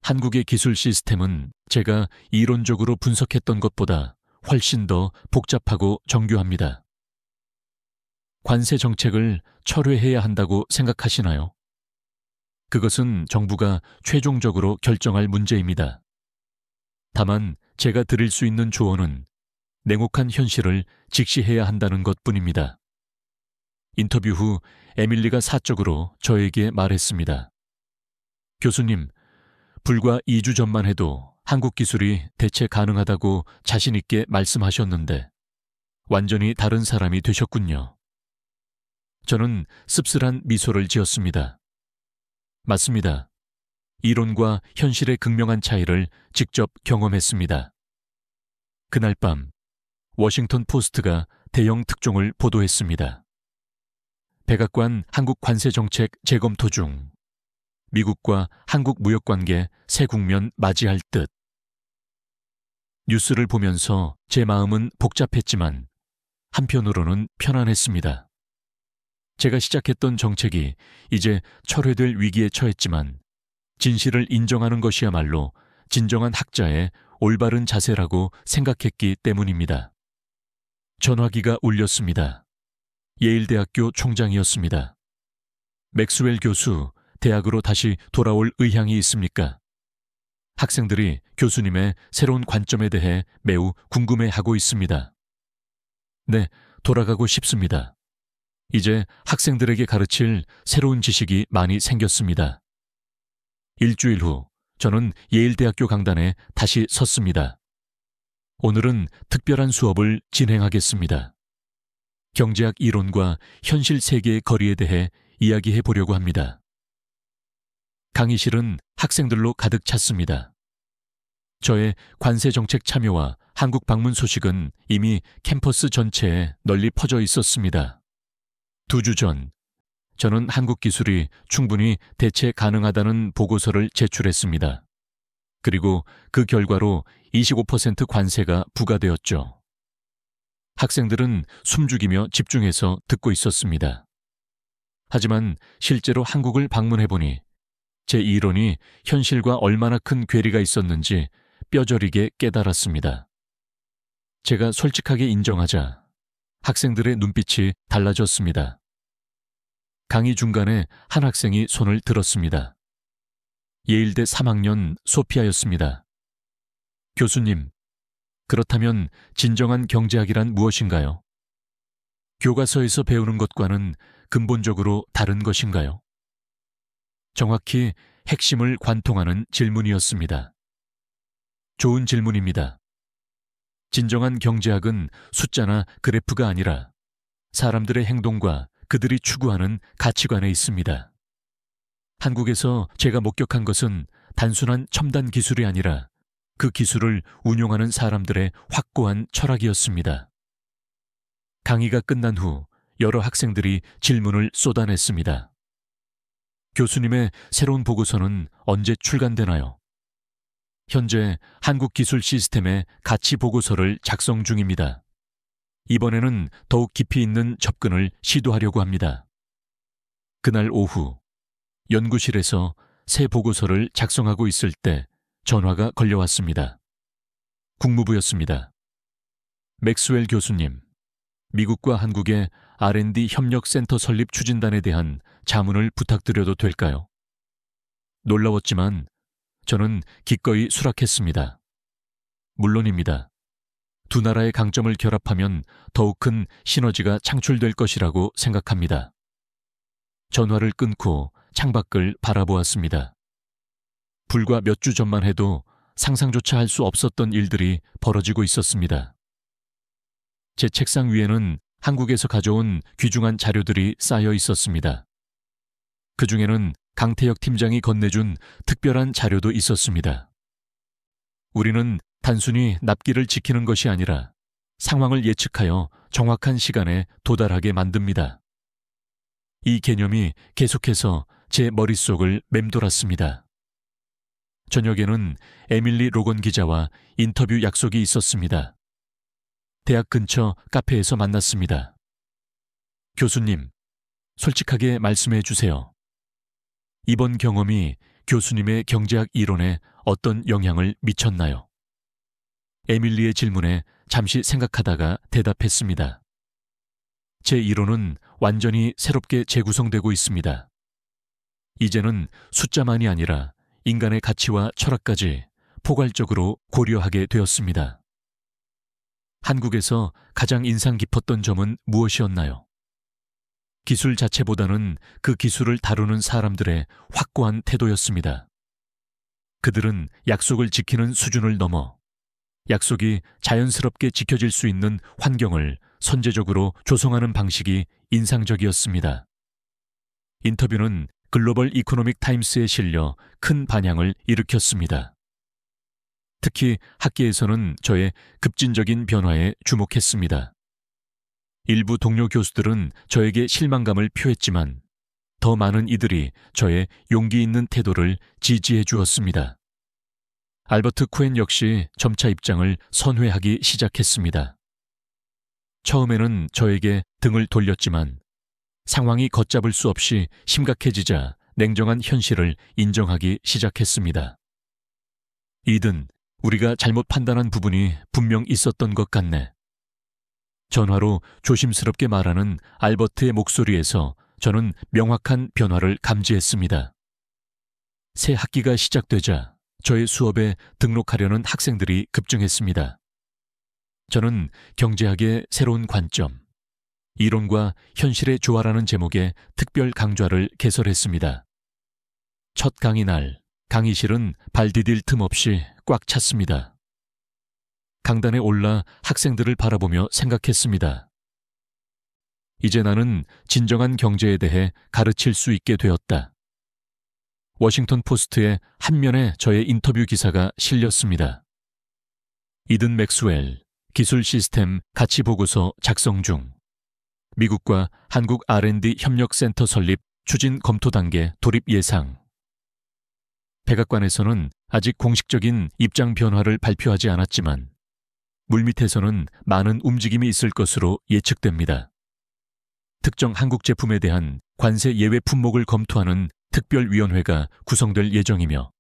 한국의 기술 시스템은 제가 이론적으로 분석했던 것보다 훨씬 더 복잡하고 정교합니다. 관세 정책을 철회해야 한다고 생각하시나요? 그것은 정부가 최종적으로 결정할 문제입니다. 다만 제가 드릴 수 있는 조언은 냉혹한 현실을 직시해야 한다는 것뿐입니다. 인터뷰 후 에밀리가 사적으로 저에게 말했습니다. 교수님, 불과 2주 전만 해도 한국 기술이 대체 가능하다고 자신 있게 말씀하셨는데 완전히 다른 사람이 되셨군요. 저는 씁쓸한 미소를 지었습니다. 맞습니다. 이론과 현실의 극명한 차이를 직접 경험했습니다. 그날 밤 워싱턴 포스트가 대형 특종을 보도했습니다. 백악관 한국 관세 정책 재검토 중 미국과 한국 무역 관계 새 국면 맞이할 듯. 뉴스를 보면서 제 마음은 복잡했지만 한편으로는 편안했습니다. 제가 시작했던 정책이 이제 철회될 위기에 처했지만 진실을 인정하는 것이야말로 진정한 학자의 올바른 자세라고 생각했기 때문입니다. 전화기가 울렸습니다. 예일대학교 총장이었습니다. 맥스웰 교수, 대학으로 다시 돌아올 의향이 있습니까? 학생들이 교수님의 새로운 관점에 대해 매우 궁금해하고 있습니다. 네, 돌아가고 싶습니다. 이제 학생들에게 가르칠 새로운 지식이 많이 생겼습니다. 일주일 후 저는 예일대학교 강단에 다시 섰습니다. 오늘은 특별한 수업을 진행하겠습니다. 경제학 이론과 현실 세계의 거리에 대해 이야기해 보려고 합니다. 강의실은 학생들로 가득 찼습니다. 저의 관세 정책 참여와 한국 방문 소식은 이미 캠퍼스 전체에 널리 퍼져 있었습니다. 2주 전, 저는 한국 기술이 충분히 대체 가능하다는 보고서를 제출했습니다. 그리고 그 결과로 25% 관세가 부과되었죠. 학생들은 숨죽이며 집중해서 듣고 있었습니다. 하지만 실제로 한국을 방문해보니 제 이론이 현실과 얼마나 큰 괴리가 있었는지 뼈저리게 깨달았습니다. 제가 솔직하게 인정하자 학생들의 눈빛이 달라졌습니다. 강의 중간에 한 학생이 손을 들었습니다. 예일대 3학년 소피아였습니다. 교수님, 그렇다면 진정한 경제학이란 무엇인가요? 교과서에서 배우는 것과는 근본적으로 다른 것인가요? 정확히 핵심을 관통하는 질문이었습니다. 좋은 질문입니다. 진정한 경제학은 숫자나 그래프가 아니라 사람들의 행동과 그들이 추구하는 가치관에 있습니다. 한국에서 제가 목격한 것은 단순한 첨단 기술이 아니라 그 기술을 운용하는 사람들의 확고한 철학이었습니다. 강의가 끝난 후 여러 학생들이 질문을 쏟아냈습니다. 교수님의 새로운 보고서는 언제 출간되나요? 현재 한국 기술 시스템의 가치 보고서를 작성 중입니다. 이번에는 더욱 깊이 있는 접근을 시도하려고 합니다. 그날 오후 연구실에서 새 보고서를 작성하고 있을 때 전화가 걸려왔습니다. 국무부였습니다. 맥스웰 교수님, 미국과 한국의 R&D 협력센터 설립 추진단에 대한 자문을 부탁드려도 될까요? 놀라웠지만 저는 기꺼이 수락했습니다. 물론입니다. 두 나라의 강점을 결합하면 더욱 큰 시너지가 창출될 것이라고 생각합니다. 전화를 끊고 창밖을 바라보았습니다. 불과 몇 주 전만 해도 상상조차 할 수 없었던 일들이 벌어지고 있었습니다. 제 책상 위에는 한국에서 가져온 귀중한 자료들이 쌓여 있었습니다. 그 중에는 강태혁 팀장이 건네준 특별한 자료도 있었습니다. 우리는 단순히 납기를 지키는 것이 아니라 상황을 예측하여 정확한 시간에 도달하게 만듭니다. 이 개념이 계속해서 제 머릿속을 맴돌았습니다. 저녁에는 에밀리 로건 기자와 인터뷰 약속이 있었습니다. 대학 근처 카페에서 만났습니다. 교수님, 솔직하게 말씀해 주세요. 이번 경험이 교수님의 경제학 이론에 어떤 영향을 미쳤나요? 에밀리의 질문에 잠시 생각하다가 대답했습니다. 제 이론은 완전히 새롭게 재구성되고 있습니다. 이제는 숫자만이 아니라 인간의 가치와 철학까지 포괄적으로 고려하게 되었습니다. 한국에서 가장 인상 깊었던 점은 무엇이었나요? 기술 자체보다는 그 기술을 다루는 사람들의 확고한 태도였습니다. 그들은 약속을 지키는 수준을 넘어 약속이 자연스럽게 지켜질 수 있는 환경을 선제적으로 조성하는 방식이 인상적이었습니다. 인터뷰는 글로벌 이코노믹 타임스에 실려 큰 반향을 일으켰습니다. 특히 학계에서는 저의 급진적인 변화에 주목했습니다. 일부 동료 교수들은 저에게 실망감을 표했지만 더 많은 이들이 저의 용기 있는 태도를 지지해 주었습니다. 알버트 코엔 역시 점차 입장을 선회하기 시작했습니다. 처음에는 저에게 등을 돌렸지만 상황이 걷잡을 수 없이 심각해지자 냉정한 현실을 인정하기 시작했습니다. 이든 우리가 잘못 판단한 부분이 분명 있었던 것 같네. 전화로 조심스럽게 말하는 알버트의 목소리에서 저는 명확한 변화를 감지했습니다. 새 학기가 시작되자 저의 수업에 등록하려는 학생들이 급증했습니다. 저는 경제학의 새로운 관점, 이론과 현실의 조화라는 제목의 특별 강좌를 개설했습니다. 첫 강의 날, 강의실은 발 디딜 틈 없이 꽉 찼습니다. 강단에 올라 학생들을 바라보며 생각했습니다. 이제 나는 진정한 경제에 대해 가르칠 수 있게 되었다. 워싱턴 포스트의 한 면에 저의 인터뷰 기사가 실렸습니다. 이든 맥스웰, 기술 시스템 가치 보고서 작성 중. 미국과 한국 R&D 협력센터 설립 추진 검토 단계 돌입 예상. 백악관에서는 아직 공식적인 입장 변화를 발표하지 않았지만 물밑에서는 많은 움직임이 있을 것으로 예측됩니다. 특정 한국 제품에 대한 관세 예외 품목을 검토하는 특별위원회가 구성될 예정이며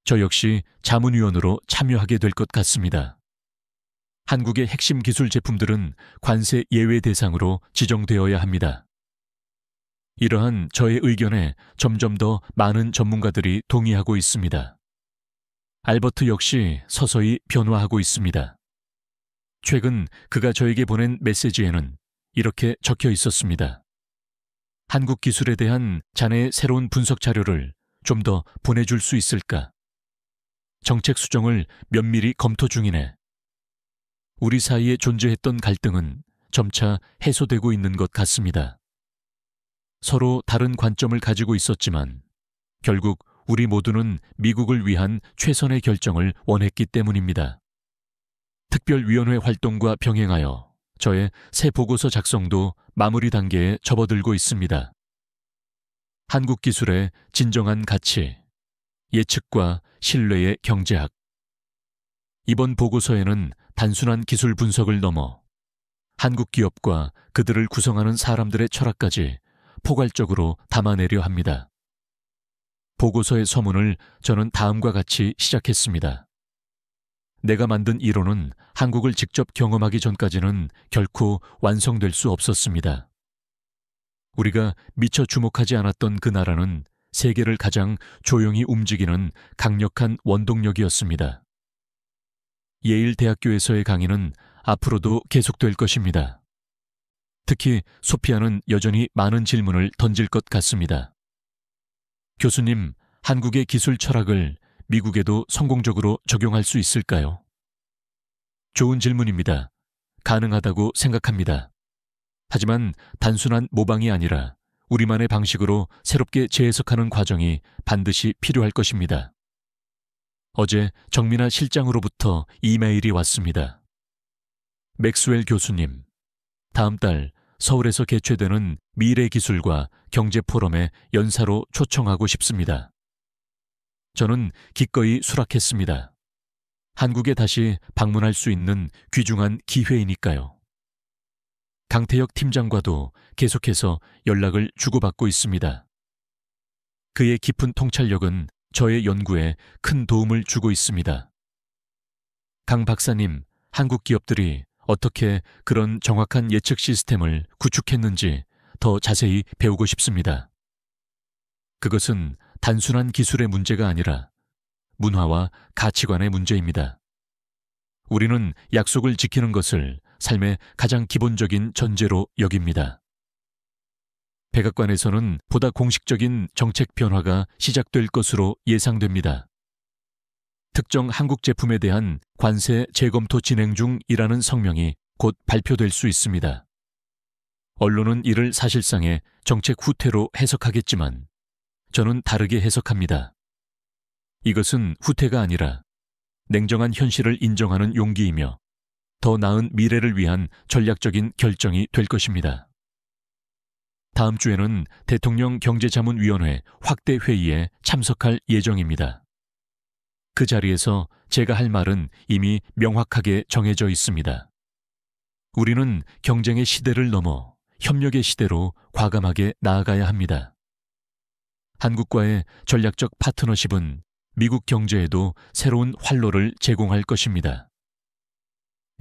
저 역시 자문위원으로 참여하게 될 것 같습니다. 한국의 핵심 기술 제품들은 관세 예외 대상으로 지정되어야 합니다. 이러한 저의 의견에 점점 더 많은 전문가들이 동의하고 있습니다. 알버트 역시 서서히 변화하고 있습니다. 최근 그가 저에게 보낸 메시지에는 이렇게 적혀 있었습니다. 한국 기술에 대한 자네의 새로운 분석 자료를 좀 더 보내줄 수 있을까? 정책 수정을 면밀히 검토 중이네. 우리 사이에 존재했던 갈등은 점차 해소되고 있는 것 같습니다. 서로 다른 관점을 가지고 있었지만 결국 우리 모두는 미국을 위한 최선의 결정을 원했기 때문입니다. 특별위원회 활동과 병행하여 저의 새 보고서 작성도 마무리 단계에 접어들고 있습니다. 한국 기술의 진정한 가치, 예측과 신뢰의 경제학. 이번 보고서에는 단순한 기술 분석을 넘어 한국 기업과 그들을 구성하는 사람들의 철학까지 포괄적으로 담아내려 합니다. 보고서의 서문을 저는 다음과 같이 시작했습니다. 내가 만든 이론은 한국을 직접 경험하기 전까지는 결코 완성될 수 없었습니다. 우리가 미처 주목하지 않았던 그 나라는 세계를 가장 조용히 움직이는 강력한 원동력이었습니다. 예일 대학교에서의 강의는 앞으로도 계속될 것입니다. 특히 소피아는 여전히 많은 질문을 던질 것 같습니다. 교수님, 한국의 기술 철학을 미국에도 성공적으로 적용할 수 있을까요? 좋은 질문입니다. 가능하다고 생각합니다. 하지만 단순한 모방이 아니라 우리만의 방식으로 새롭게 재해석하는 과정이 반드시 필요할 것입니다. 어제 정민아 실장으로부터 이메일이 왔습니다. 맥스웰 교수님, 다음 달 서울에서 개최되는 미래기술과 경제포럼에 연사로 초청하고 싶습니다. 저는 기꺼이 수락했습니다. 한국에 다시 방문할 수 있는 귀중한 기회이니까요. 강태혁 팀장과도 계속해서 연락을 주고받고 있습니다. 그의 깊은 통찰력은 저의 연구에 큰 도움을 주고 있습니다. 강 박사님, 한국 기업들이 어떻게 그런 정확한 예측 시스템을 구축했는지 더 자세히 배우고 싶습니다. 그것은 단순한 기술의 문제가 아니라 문화와 가치관의 문제입니다. 우리는 약속을 지키는 것을 삶의 가장 기본적인 전제로 여깁니다. 백악관에서는 보다 공식적인 정책 변화가 시작될 것으로 예상됩니다. 특정 한국 제품에 대한 관세 재검토 진행 중이라는 성명이 곧 발표될 수 있습니다. 언론은 이를 사실상의 정책 후퇴로 해석하겠지만 저는 다르게 해석합니다. 이것은 후퇴가 아니라 냉정한 현실을 인정하는 용기이며 더 나은 미래를 위한 전략적인 결정이 될 것입니다. 다음 주에는 대통령 경제자문위원회 확대 회의에 참석할 예정입니다. 그 자리에서 제가 할 말은 이미 명확하게 정해져 있습니다. 우리는 경쟁의 시대를 넘어 협력의 시대로 과감하게 나아가야 합니다. 한국과의 전략적 파트너십은 미국 경제에도 새로운 활로를 제공할 것입니다.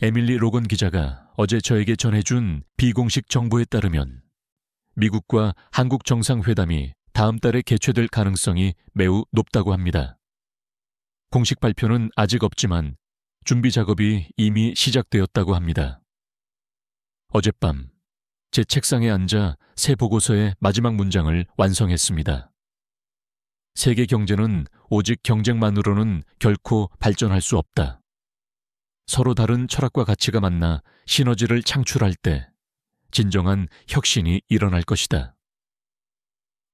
에밀리 로건 기자가 어제 저에게 전해준 비공식 정보에 따르면 미국과 한국 정상회담이 다음 달에 개최될 가능성이 매우 높다고 합니다. 공식 발표는 아직 없지만 준비 작업이 이미 시작되었다고 합니다. 어젯밤 제 책상에 앉아 새 보고서의 마지막 문장을 완성했습니다. 세계 경제는 오직 경쟁만으로는 결코 발전할 수 없다. 서로 다른 철학과 가치가 만나 시너지를 창출할 때 진정한 혁신이 일어날 것이다.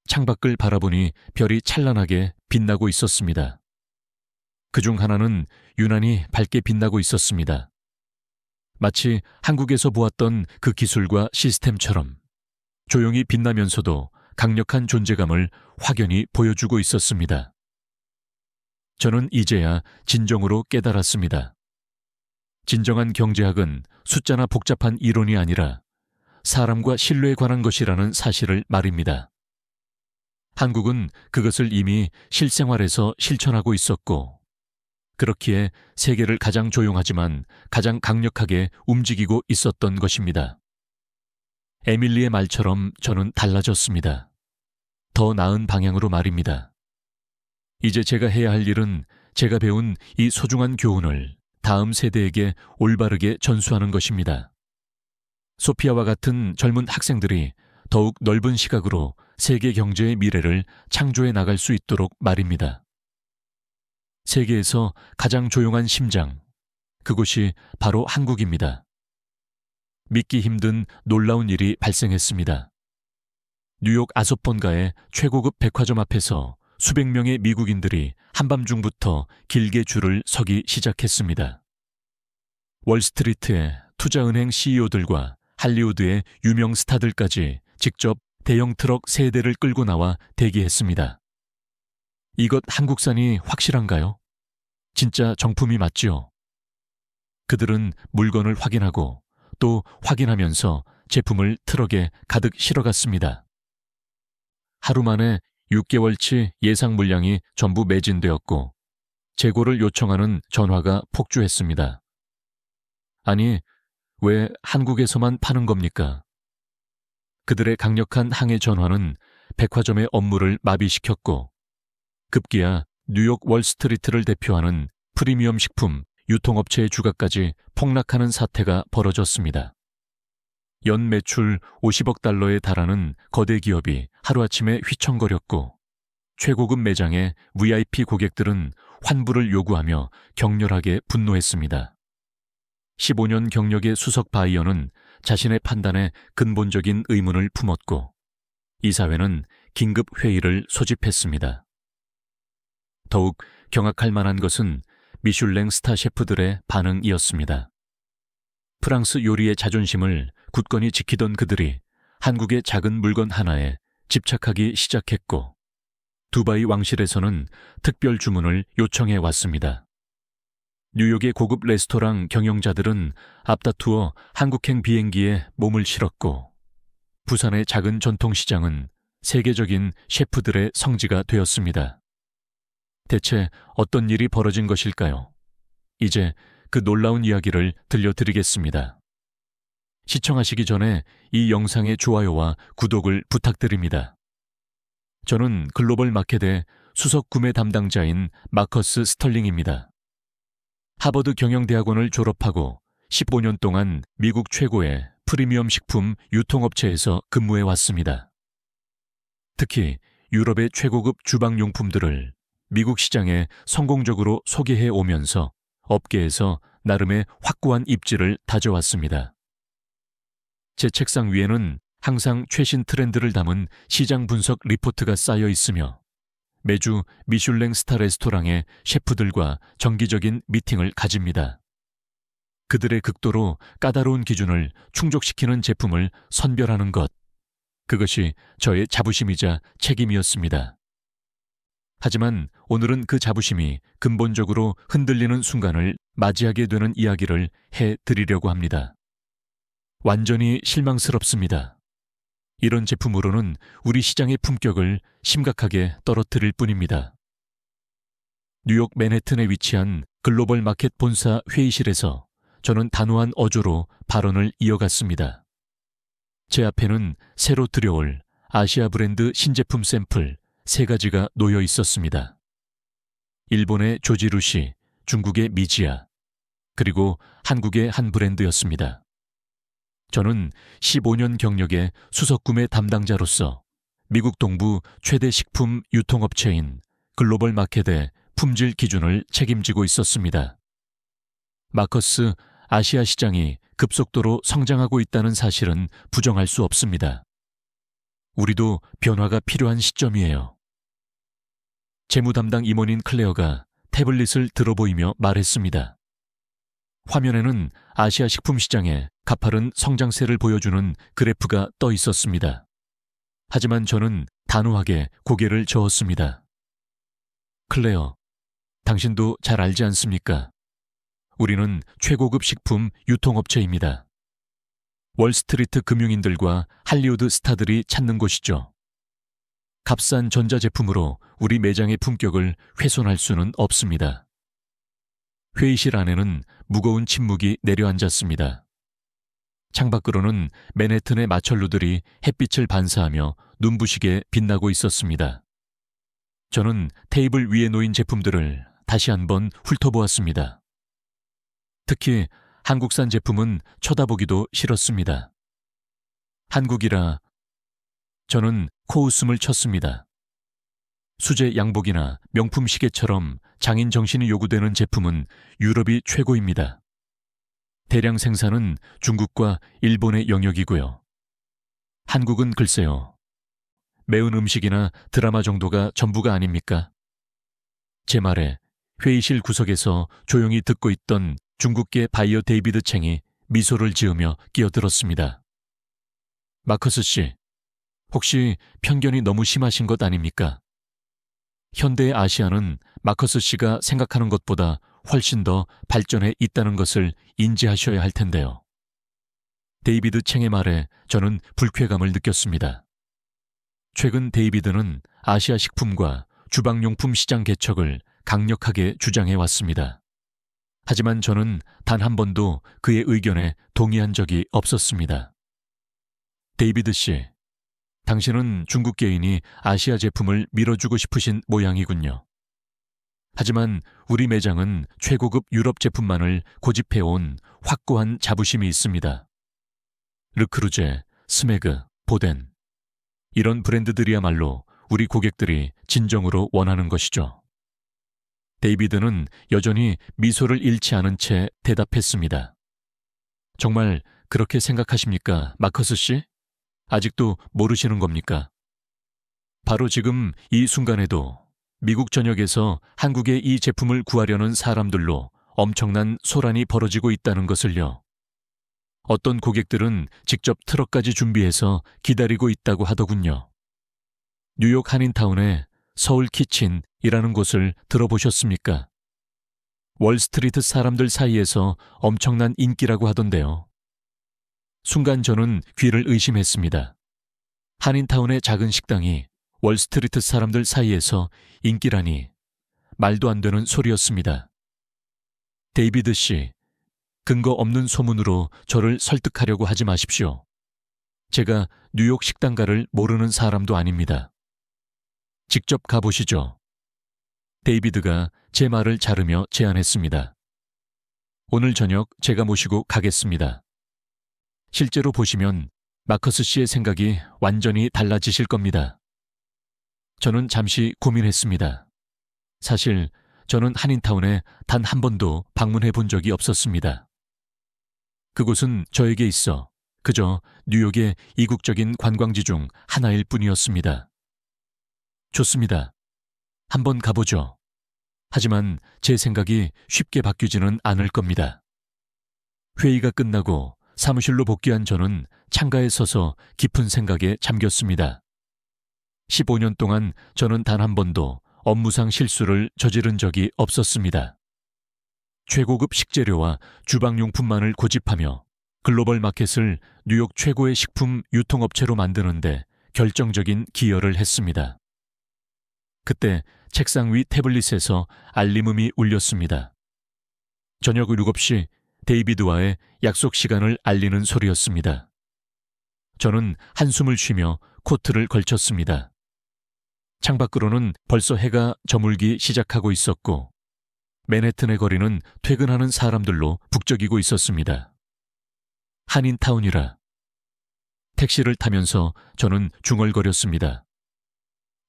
창밖을 바라보니 별이 찬란하게 빛나고 있었습니다. 그중 하나는 유난히 밝게 빛나고 있었습니다. 마치 한국에서 보았던 그 기술과 시스템처럼 조용히 빛나면서도 강력한 존재감을 확연히 보여주고 있었습니다. 저는 이제야 진정으로 깨달았습니다. 진정한 경제학은 숫자나 복잡한 이론이 아니라 사람과 신뢰에 관한 것이라는 사실을 말입니다. 한국은 그것을 이미 실생활에서 실천하고 있었고, 그렇기에 세계를 가장 조용하지만 가장 강력하게 움직이고 있었던 것입니다. 에밀리의 말처럼 저는 달라졌습니다. 더 나은 방향으로 말입니다. 이제 제가 해야 할 일은 제가 배운 이 소중한 교훈을 다음 세대에게 올바르게 전수하는 것입니다. 소피아와 같은 젊은 학생들이 더욱 넓은 시각으로 세계 경제의 미래를 창조해 나갈 수 있도록 말입니다. 세계에서 가장 조용한 심장, 그곳이 바로 한국입니다. 믿기 힘든 놀라운 일이 발생했습니다. 뉴욕 아소번가의 최고급 백화점 앞에서 수백 명의 미국인들이 한밤중부터 길게 줄을 서기 시작했습니다. 월스트리트의 투자은행 CEO들과 할리우드의 유명 스타들까지 직접 대형 트럭 3대를 끌고 나와 대기했습니다. 이것 한국산이 확실한가요? 진짜 정품이 맞지요? 그들은 물건을 확인하고 또 확인하면서 제품을 트럭에 가득 실어갔습니다. 하루 만에 6개월치 예상 물량이 전부 매진되었고 재고를 요청하는 전화가 폭주했습니다. 아니, 왜 한국에서만 파는 겁니까? 그들의 강력한 항해 전화는 백화점의 업무를 마비시켰고 급기야 뉴욕 월스트리트를 대표하는 프리미엄 식품 유통업체의 주가까지 폭락하는 사태가 벌어졌습니다. 연 매출 50억 달러에 달하는 거대 기업이 하루아침에 휘청거렸고 최고급 매장의 VIP 고객들은 환불을 요구하며 격렬하게 분노했습니다. 15년 경력의 수석 바이어는 자신의 판단에 근본적인 의문을 품었고 이사회는 긴급 회의를 소집했습니다. 더욱 경악할 만한 것은 미슐랭 스타 셰프들의 반응이었습니다. 프랑스 요리의 자존심을 굳건히 지키던 그들이 한국의 작은 물건 하나에 집착하기 시작했고 두바이 왕실에서는 특별 주문을 요청해 왔습니다. 뉴욕의 고급 레스토랑 경영자들은 앞다투어 한국행 비행기에 몸을 실었고 부산의 작은 전통시장은 세계적인 셰프들의 성지가 되었습니다. 대체 어떤 일이 벌어진 것일까요? 이제 그 놀라운 이야기를 들려드리겠습니다. 시청하시기 전에 이 영상의 좋아요와 구독을 부탁드립니다. 저는 글로벌 마켓의 수석 구매 담당자인 마커스 스털링입니다. 하버드 경영대학원을 졸업하고 15년 동안 미국 최고의 프리미엄 식품 유통업체에서 근무해 왔습니다. 특히 유럽의 최고급 주방용품들을 미국 시장에 성공적으로 소개해 오면서 업계에서 나름의 확고한 입지를 다져왔습니다. 제 책상 위에는 항상 최신 트렌드를 담은 시장 분석 리포트가 쌓여 있으며 매주 미슐랭 스타 레스토랑의 셰프들과 정기적인 미팅을 가집니다. 그들의 극도로 까다로운 기준을 충족시키는 제품을 선별하는 것, 그것이 저의 자부심이자 책임이었습니다. 하지만 오늘은 그 자부심이 근본적으로 흔들리는 순간을 맞이하게 되는 이야기를 해드리려고 합니다. 완전히 실망스럽습니다. 이런 제품으로는 우리 시장의 품격을 심각하게 떨어뜨릴 뿐입니다. 뉴욕 맨해튼에 위치한 글로벌 마켓 본사 회의실에서 저는 단호한 어조로 발언을 이어갔습니다. 제 앞에는 새로 들여올 아시아 브랜드 신제품 샘플 3가지가 놓여 있었습니다. 일본의 조지루시, 중국의 미지아, 그리고 한국의 한 브랜드였습니다. 저는 15년 경력의 수석 구매 담당자로서 미국 동부 최대 식품 유통업체인 글로벌 마켓의 품질 기준을 책임지고 있었습니다. 마커스, 아시아 시장이 급속도로 성장하고 있다는 사실은 부정할 수 없습니다. 우리도 변화가 필요한 시점이에요. 재무 담당 임원인 클레어가 태블릿을 들어보이며 말했습니다. 화면에는 아시아 식품 시장의 가파른 성장세를 보여주는 그래프가 떠 있었습니다. 하지만 저는 단호하게 고개를 저었습니다. 클레어, 당신도 잘 알지 않습니까? 우리는 최고급 식품 유통업체입니다. 월스트리트 금융인들과 할리우드 스타들이 찾는 곳이죠. 값싼 전자제품으로 우리 매장의 품격을 훼손할 수는 없습니다. 회의실 안에는 무거운 침묵이 내려앉았습니다. 창밖으로는 맨해튼의 마천루들이 햇빛을 반사하며 눈부시게 빛나고 있었습니다. 저는 테이블 위에 놓인 제품들을 다시 한번 훑어보았습니다. 특히 한국산 제품은 쳐다보기도 싫었습니다. 한국이라 저는 코웃음을 쳤습니다. 수제 양복이나 명품 시계처럼 장인 정신이 요구되는 제품은 유럽이 최고입니다. 대량 생산은 중국과 일본의 영역이고요. 한국은 글쎄요. 매운 음식이나 드라마 정도가 전부가 아닙니까? 제 말에 회의실 구석에서 조용히 듣고 있던 중국계 바이어 데이비드 챙이 미소를 지으며 끼어들었습니다. 마커스 씨, 혹시 편견이 너무 심하신 것 아닙니까? 현대의 아시아는 마커스 씨가 생각하는 것보다 훨씬 더 발전해 있다는 것을 인지하셔야 할 텐데요. 데이비드 챙의 말에 저는 불쾌감을 느꼈습니다. 최근 데이비드는 아시아 식품과 주방용품 시장 개척을 강력하게 주장해 왔습니다. 하지만 저는 단 한 번도 그의 의견에 동의한 적이 없었습니다. 데이비드 씨, 당신은 중국계인이 아시아 제품을 밀어주고 싶으신 모양이군요. 하지만 우리 매장은 최고급 유럽 제품만을 고집해온 확고한 자부심이 있습니다. 르크루제, 스메그, 보덴, 이런 브랜드들이야말로 우리 고객들이 진정으로 원하는 것이죠. 데이비드는 여전히 미소를 잃지 않은 채 대답했습니다. 정말 그렇게 생각하십니까, 마커스 씨? 아직도 모르시는 겁니까? 바로 지금 이 순간에도 미국 전역에서 한국의 이 제품을 구하려는 사람들로 엄청난 소란이 벌어지고 있다는 것을요. 어떤 고객들은 직접 트럭까지 준비해서 기다리고 있다고 하더군요. 뉴욕 한인타운의 서울 키친이라는 곳을 들어보셨습니까? 월스트리트 사람들 사이에서 엄청난 인기라고 하던데요. 순간 저는 귀를 의심했습니다. 한인타운의 작은 식당이 월스트리트 사람들 사이에서 인기라니 말도 안 되는 소리였습니다. 데이비드 씨, 근거 없는 소문으로 저를 설득하려고 하지 마십시오. 제가 뉴욕 식당가를 모르는 사람도 아닙니다. 직접 가보시죠. 데이비드가 제 말을 자르며 제안했습니다. 오늘 저녁 제가 모시고 가겠습니다. 실제로 보시면 마커스 씨의 생각이 완전히 달라지실 겁니다. 저는 잠시 고민했습니다. 사실 저는 한인타운에 단 한 번도 방문해 본 적이 없었습니다. 그곳은 저에게 있어 그저 뉴욕의 이국적인 관광지 중 하나일 뿐이었습니다. 좋습니다. 한번 가보죠. 하지만 제 생각이 쉽게 바뀌지는 않을 겁니다. 회의가 끝나고 사무실로 복귀한 저는 창가에 서서 깊은 생각에 잠겼습니다. 15년 동안 저는 단 한 번도 업무상 실수를 저지른 적이 없었습니다. 최고급 식재료와 주방용품만을 고집하며 글로벌 마켓을 뉴욕 최고의 식품 유통업체로 만드는데 결정적인 기여를 했습니다. 그때 책상 위 태블릿에서 알림음이 울렸습니다. 저녁 7시 데이비드와의 약속 시간을 알리는 소리였습니다. 저는 한숨을 쉬며 코트를 걸쳤습니다. 창밖으로는 벌써 해가 저물기 시작하고 있었고 맨해튼의 거리는 퇴근하는 사람들로 북적이고 있었습니다. 한인타운이라. 택시를 타면서 저는 중얼거렸습니다.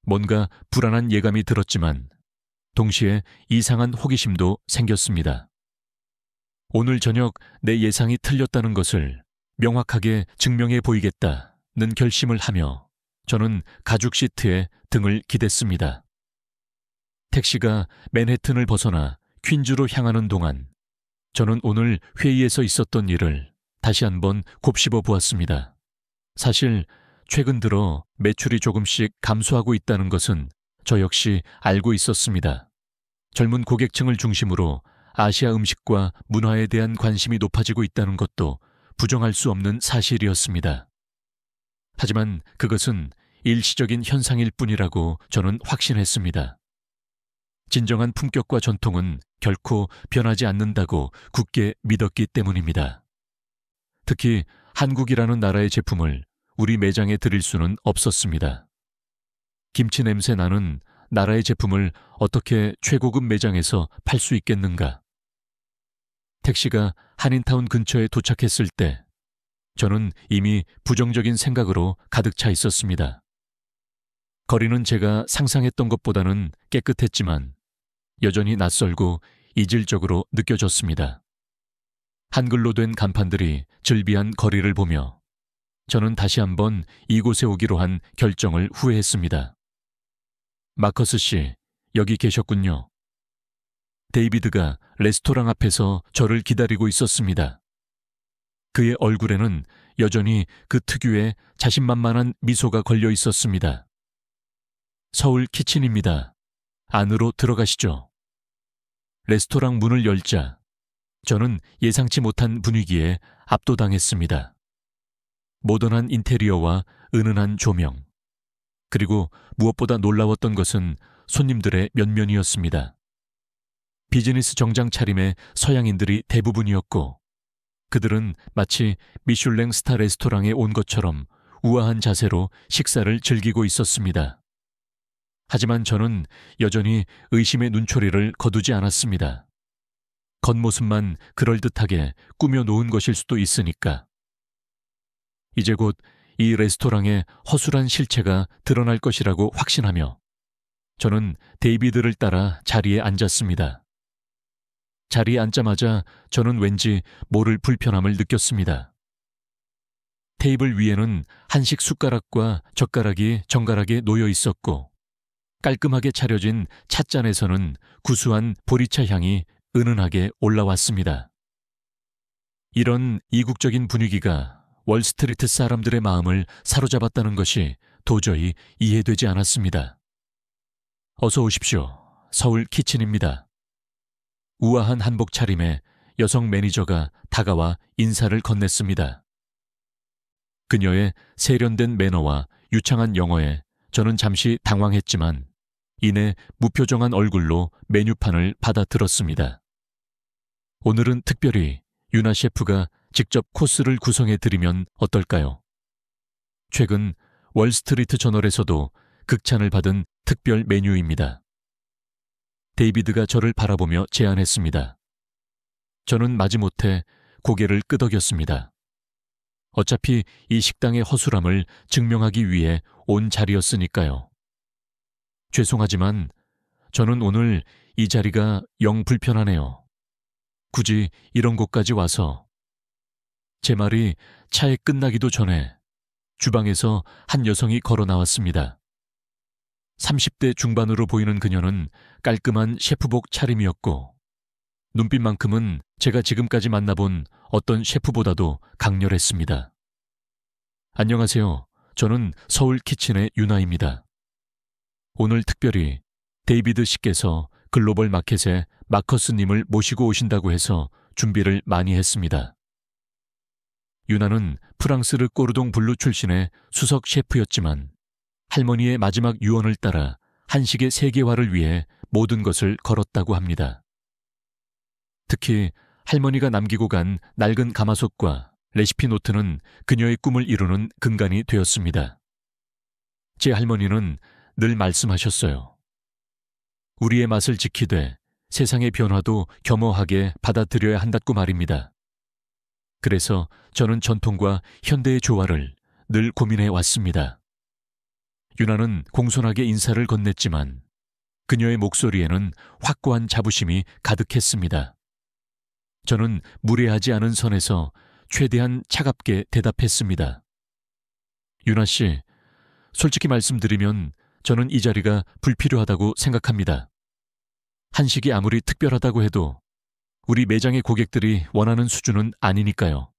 뭔가 불안한 예감이 들었지만 동시에 이상한 호기심도 생겼습니다. 오늘 저녁 내 예상이 틀렸다는 것을 명확하게 증명해 보이겠다는 결심을 하며 저는 가죽 시트에 등을 기댔습니다. 택시가 맨해튼을 벗어나 퀸즈로 향하는 동안 저는 오늘 회의에서 있었던 일을 다시 한번 곱씹어 보았습니다. 사실 최근 들어 매출이 조금씩 감소하고 있다는 것은 저 역시 알고 있었습니다. 젊은 고객층을 중심으로 아시아 음식과 문화에 대한 관심이 높아지고 있다는 것도 부정할 수 없는 사실이었습니다. 하지만 그것은 일시적인 현상일 뿐이라고 저는 확신했습니다. 진정한 품격과 전통은 결코 변하지 않는다고 굳게 믿었기 때문입니다. 특히 한국이라는 나라의 제품을 우리 매장에 들일 수는 없었습니다. 김치 냄새 나는 나라의 제품을 어떻게 최고급 매장에서 팔 수 있겠는가? 택시가 한인타운 근처에 도착했을 때 저는 이미 부정적인 생각으로 가득 차 있었습니다. 거리는 제가 상상했던 것보다는 깨끗했지만 여전히 낯설고 이질적으로 느껴졌습니다. 한글로 된 간판들이 즐비한 거리를 보며 저는 다시 한번 이곳에 오기로 한 결정을 후회했습니다. 마커스 씨, 여기 계셨군요. 데이비드가 레스토랑 앞에서 저를 기다리고 있었습니다. 그의 얼굴에는 여전히 그 특유의 자신만만한 미소가 걸려 있었습니다. 서울 키친입니다. 안으로 들어가시죠. 레스토랑 문을 열자 저는 예상치 못한 분위기에 압도당했습니다. 모던한 인테리어와 은은한 조명, 그리고 무엇보다 놀라웠던 것은 손님들의 면면이었습니다. 비즈니스 정장 차림의 서양인들이 대부분이었고 그들은 마치 미슐랭 스타 레스토랑에 온 것처럼 우아한 자세로 식사를 즐기고 있었습니다. 하지만 저는 여전히 의심의 눈초리를 거두지 않았습니다. 겉모습만 그럴듯하게 꾸며놓은 것일 수도 있으니까. 이제 곧 이 레스토랑의 허술한 실체가 드러날 것이라고 확신하며 저는 데이비드를 따라 자리에 앉았습니다. 자리에 앉자마자 저는 왠지 모를 불편함을 느꼈습니다. 테이블 위에는 한식 숟가락과 젓가락이 정갈하게 놓여 있었고 깔끔하게 차려진 찻잔에서는 구수한 보리차 향이 은은하게 올라왔습니다. 이런 이국적인 분위기가 월스트리트 사람들의 마음을 사로잡았다는 것이 도저히 이해되지 않았습니다. 어서 오십시오. 서울 키친입니다. 우아한 한복 차림에 여성 매니저가 다가와 인사를 건넸습니다. 그녀의 세련된 매너와 유창한 영어에 저는 잠시 당황했지만 이내 무표정한 얼굴로 메뉴판을 받아들었습니다. 오늘은 특별히 유나 셰프가 직접 코스를 구성해 드리면 어떨까요? 최근 월스트리트 저널에서도 극찬을 받은 특별 메뉴입니다. 데이비드가 저를 바라보며 제안했습니다. 저는 마지못해 고개를 끄덕였습니다. 어차피 이 식당의 허술함을 증명하기 위해 온 자리였으니까요. 죄송하지만 저는 오늘 이 자리가 영 불편하네요. 굳이 이런 곳까지 와서. 제 말이 차에 끝나기도 전에 주방에서 한 여성이 걸어 나왔습니다. 30대 중반으로 보이는 그녀는 깔끔한 셰프복 차림이었고 눈빛만큼은 제가 지금까지 만나본 어떤 셰프보다도 강렬했습니다. 안녕하세요. 저는 서울 키친의 유나입니다. 오늘 특별히 데이비드 씨께서 글로벌 마켓에 마커스님을 모시고 오신다고 해서 준비를 많이 했습니다. 유나는 프랑스르 꼬르동 블루 출신의 수석 셰프였지만 할머니의 마지막 유언을 따라 한식의 세계화를 위해 모든 것을 걸었다고 합니다. 특히 할머니가 남기고 간 낡은 가마솥과 레시피 노트는 그녀의 꿈을 이루는 근간이 되었습니다. 제 할머니는 늘 말씀하셨어요. 우리의 맛을 지키되 세상의 변화도 겸허하게 받아들여야 한다고 말입니다. 그래서 저는 전통과 현대의 조화를 늘 고민해 왔습니다. 유나는 공손하게 인사를 건넸지만 그녀의 목소리에는 확고한 자부심이 가득했습니다. 저는 무례하지 않은 선에서 최대한 차갑게 대답했습니다. 유나 씨, 솔직히 말씀드리면 저는 이 자리가 불필요하다고 생각합니다. 한식이 아무리 특별하다고 해도 우리 매장의 고객들이 원하는 수준은 아니니까요.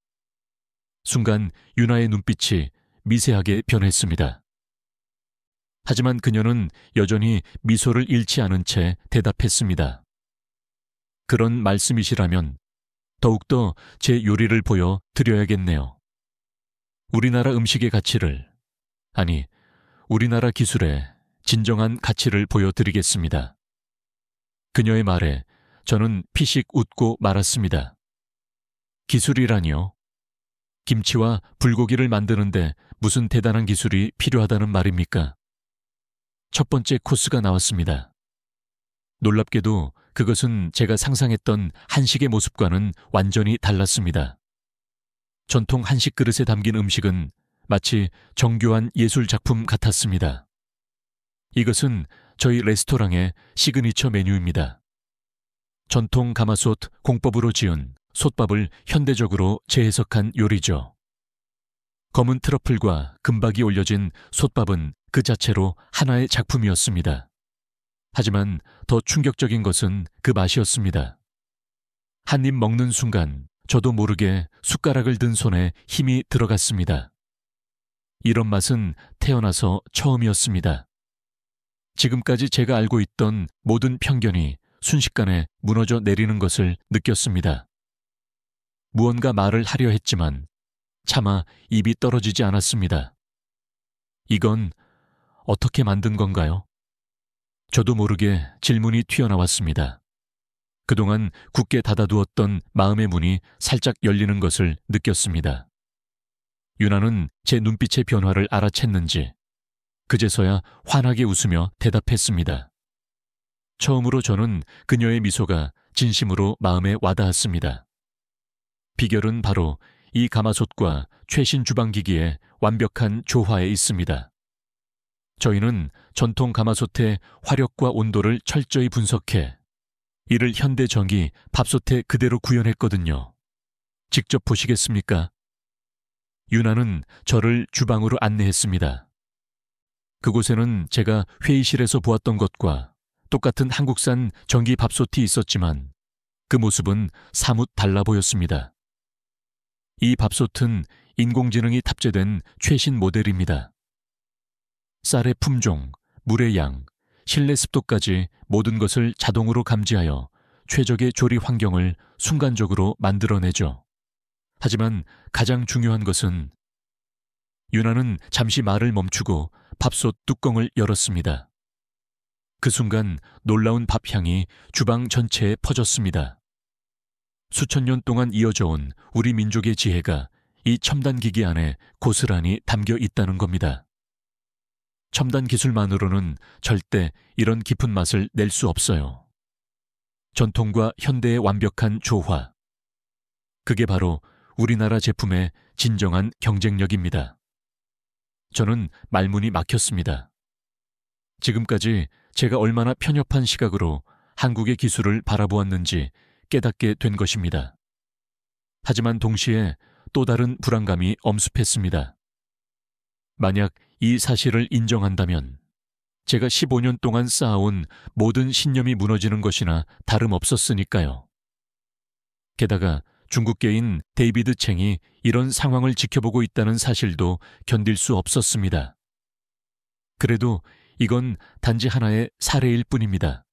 순간 유나의 눈빛이 미세하게 변했습니다. 하지만 그녀는 여전히 미소를 잃지 않은 채 대답했습니다. 그런 말씀이시라면 더욱더 제 요리를 보여 드려야겠네요. 우리나라 음식의 가치를, 아니, 우리나라 기술의 진정한 가치를 보여드리겠습니다. 그녀의 말에 저는 피식 웃고 말았습니다. 기술이라니요? 김치와 불고기를 만드는데 무슨 대단한 기술이 필요하다는 말입니까? 첫 번째 코스가 나왔습니다. 놀랍게도 그것은 제가 상상했던 한식의 모습과는 완전히 달랐습니다. 전통 한식 그릇에 담긴 음식은 마치 정교한 예술 작품 같았습니다. 이것은 저희 레스토랑의 시그니처 메뉴입니다. 전통 가마솥 공법으로 지은 솥밥을 현대적으로 재해석한 요리죠. 검은 트러플과 금박이 올려진 솥밥은 그 자체로 하나의 작품이었습니다. 하지만 더 충격적인 것은 그 맛이었습니다. 한 입 먹는 순간 저도 모르게 숟가락을 든 손에 힘이 들어갔습니다. 이런 맛은 태어나서 처음이었습니다. 지금까지 제가 알고 있던 모든 편견이 순식간에 무너져 내리는 것을 느꼈습니다. 무언가 말을 하려 했지만 차마 입이 떨어지지 않았습니다. 이건 어떻게 만든 건가요? 저도 모르게 질문이 튀어나왔습니다. 그동안 굳게 닫아두었던 마음의 문이 살짝 열리는 것을 느꼈습니다. 유나는 제 눈빛의 변화를 알아챘는지 그제서야 환하게 웃으며 대답했습니다. 처음으로 저는 그녀의 미소가 진심으로 마음에 와닿았습니다. 비결은 바로 이 가마솥과 최신 주방기기의 완벽한 조화에 있습니다. 저희는 전통 가마솥의 화력과 온도를 철저히 분석해 이를 현대 전기 밥솥에 그대로 구현했거든요. 직접 보시겠습니까? 유나는 저를 주방으로 안내했습니다. 그곳에는 제가 회의실에서 보았던 것과 똑같은 한국산 전기 밥솥이 있었지만 그 모습은 사뭇 달라 보였습니다. 이 밥솥은 인공지능이 탑재된 최신 모델입니다. 쌀의 품종, 물의 양, 실내 습도까지 모든 것을 자동으로 감지하여 최적의 조리 환경을 순간적으로 만들어내죠. 하지만 가장 중요한 것은 유나는 잠시 말을 멈추고 밥솥 뚜껑을 열었습니다. 그 순간 놀라운 밥향이 주방 전체에 퍼졌습니다. 수천 년 동안 이어져 온 우리 민족의 지혜가 이 첨단 기기 안에 고스란히 담겨 있다는 겁니다. 첨단 기술만으로는 절대 이런 깊은 맛을 낼 수 없어요. 전통과 현대의 완벽한 조화. 그게 바로 우리나라 제품의 진정한 경쟁력입니다. 저는 말문이 막혔습니다. 지금까지 제가 얼마나 편협한 시각으로 한국의 기술을 바라보았는지 깨닫게 된 것입니다. 하지만 동시에 또 다른 불안감이 엄습했습니다. 만약 이 사실을 인정한다면 제가 15년 동안 쌓아온 모든 신념이 무너지는 것이나 다름없었으니까요. 게다가 중국계인 데이비드 챙이 이런 상황을 지켜보고 있다는 사실도 견딜 수 없었습니다. 그래도 이건 단지 하나의 사례일 뿐입니다.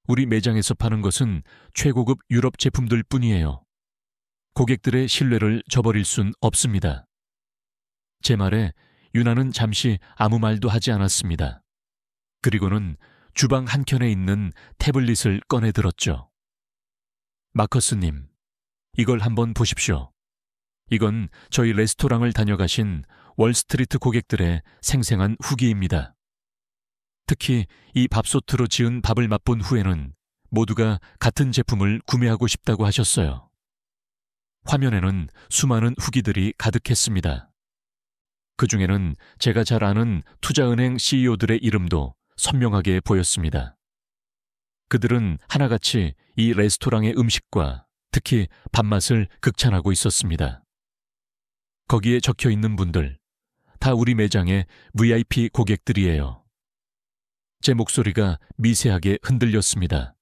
우리 매장에서 파는 것은 최고급 유럽 제품들 뿐이에요. 고객들의 신뢰를 저버릴 순 없습니다. 제 말에 유나는 잠시 아무 말도 하지 않았습니다. 그리고는 주방 한켠에 있는 태블릿을 꺼내 들었죠. 마커스님, 이걸 한번 보십시오. 이건 저희 레스토랑을 다녀가신 월스트리트 고객들의 생생한 후기입니다. 특히 이 밥솥으로 지은 밥을 맛본 후에는 모두가 같은 제품을 구매하고 싶다고 하셨어요. 화면에는 수많은 후기들이 가득했습니다. 그 중에는 제가 잘 아는 투자은행 CEO들의 이름도 선명하게 보였습니다. 그들은 하나같이 이 레스토랑의 음식과 특히 밥맛을 극찬하고 있었습니다. 거기에 적혀 있는 분들, 다 우리 매장의 VIP 고객들이에요. 제 목소리가 미세하게 흔들렸습니다.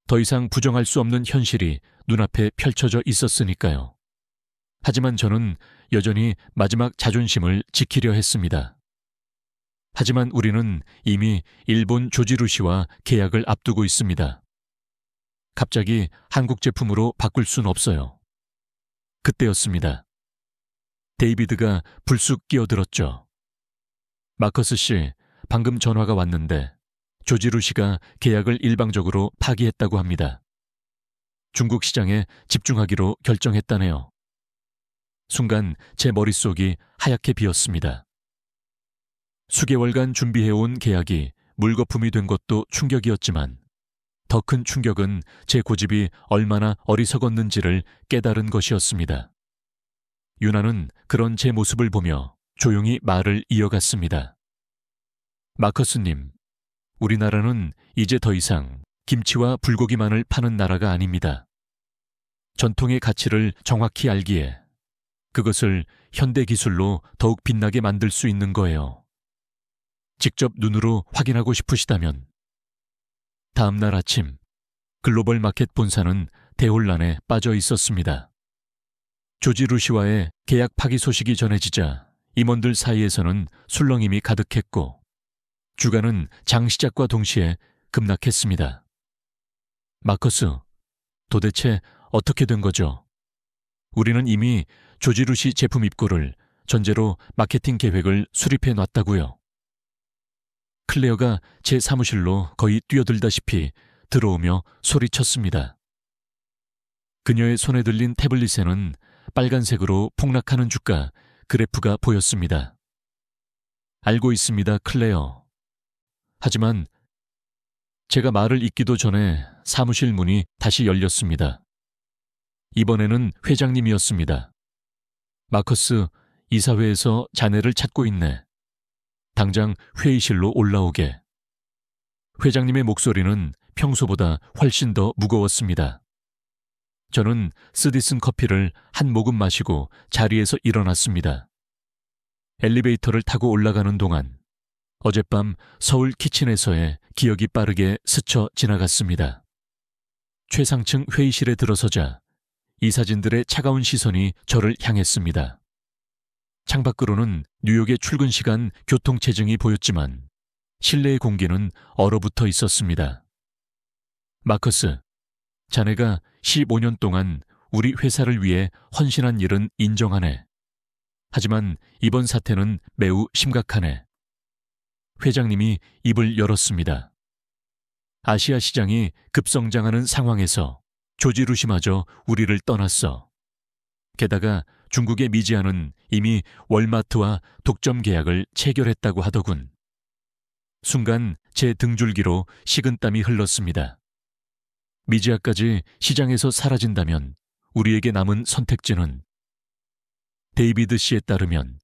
더 이상 부정할 수 없는 현실이 눈앞에 펼쳐져 있었으니까요. 하지만 저는 여전히 마지막 자존심을 지키려 했습니다. 하지만 우리는 이미 일본 조지루시와 계약을 앞두고 있습니다. 갑자기 한국 제품으로 바꿀 순 없어요. 그때였습니다. 데이비드가 불쑥 끼어들었죠. 마커스 씨, 방금 전화가 왔는데 조지루시가 계약을 일방적으로 파기했다고 합니다. 중국 시장에 집중하기로 결정했다네요. 순간 제 머릿속이 하얗게 비었습니다. 수개월간 준비해온 계약이 물거품이 된 것도 충격이었지만 더 큰 충격은 제 고집이 얼마나 어리석었는지를 깨달은 것이었습니다. 유나는 그런 제 모습을 보며 조용히 말을 이어갔습니다. 마커스님, 우리나라는 이제 더 이상 김치와 불고기만을 파는 나라가 아닙니다. 전통의 가치를 정확히 알기에 그것을 현대 기술로 더욱 빛나게 만들 수 있는 거예요. 직접 눈으로 확인하고 싶으시다면 다음 날 아침 글로벌 마켓 본사는 대혼란에 빠져 있었습니다. 조지루시와의 계약 파기 소식이 전해지자 임원들 사이에서는 술렁임이 가득했고 주가는 장 시작과 동시에 급락했습니다. 마커스, 도대체 어떻게 된 거죠? 우리는 이미 조지루시 제품 입고를 전제로 마케팅 계획을 수립해 놨다고요. 클레어가 제 사무실로 거의 뛰어들다시피 들어오며 소리쳤습니다. 그녀의 손에 들린 태블릿에는 빨간색으로 폭락하는 주가 그래프가 보였습니다. 알고 있습니다, 클레어. 하지만 제가 말을 잇기도 전에 사무실 문이 다시 열렸습니다. 이번에는 회장님이었습니다. 마커스, 이사회에서 자네를 찾고 있네. 당장 회의실로 올라오게. 회장님의 목소리는 평소보다 훨씬 더 무거웠습니다. 저는 스디슨 커피를 한 모금 마시고 자리에서 일어났습니다. 엘리베이터를 타고 올라가는 동안 어젯밤 서울 키친에서의 기억이 빠르게 스쳐 지나갔습니다. 최상층 회의실에 들어서자 이사진들의 차가운 시선이 저를 향했습니다. 창밖으로는 뉴욕의 출근 시간 교통체증이 보였지만 실내의 공기는 얼어붙어 있었습니다. 마커스, 자네가 15년 동안 우리 회사를 위해 헌신한 일은 인정하네. 하지만 이번 사태는 매우 심각하네. 회장님이 입을 열었습니다. 아시아 시장이 급성장하는 상황에서 조지 루시마저 우리를 떠났어. 게다가 중국의 미지안은 이미 월마트와 독점 계약을 체결했다고 하더군. 순간 제 등줄기로 식은땀이 흘렀습니다. 미지아까지 시장에서 사라진다면 우리에게 남은 선택지는, 데이비드 씨에 따르면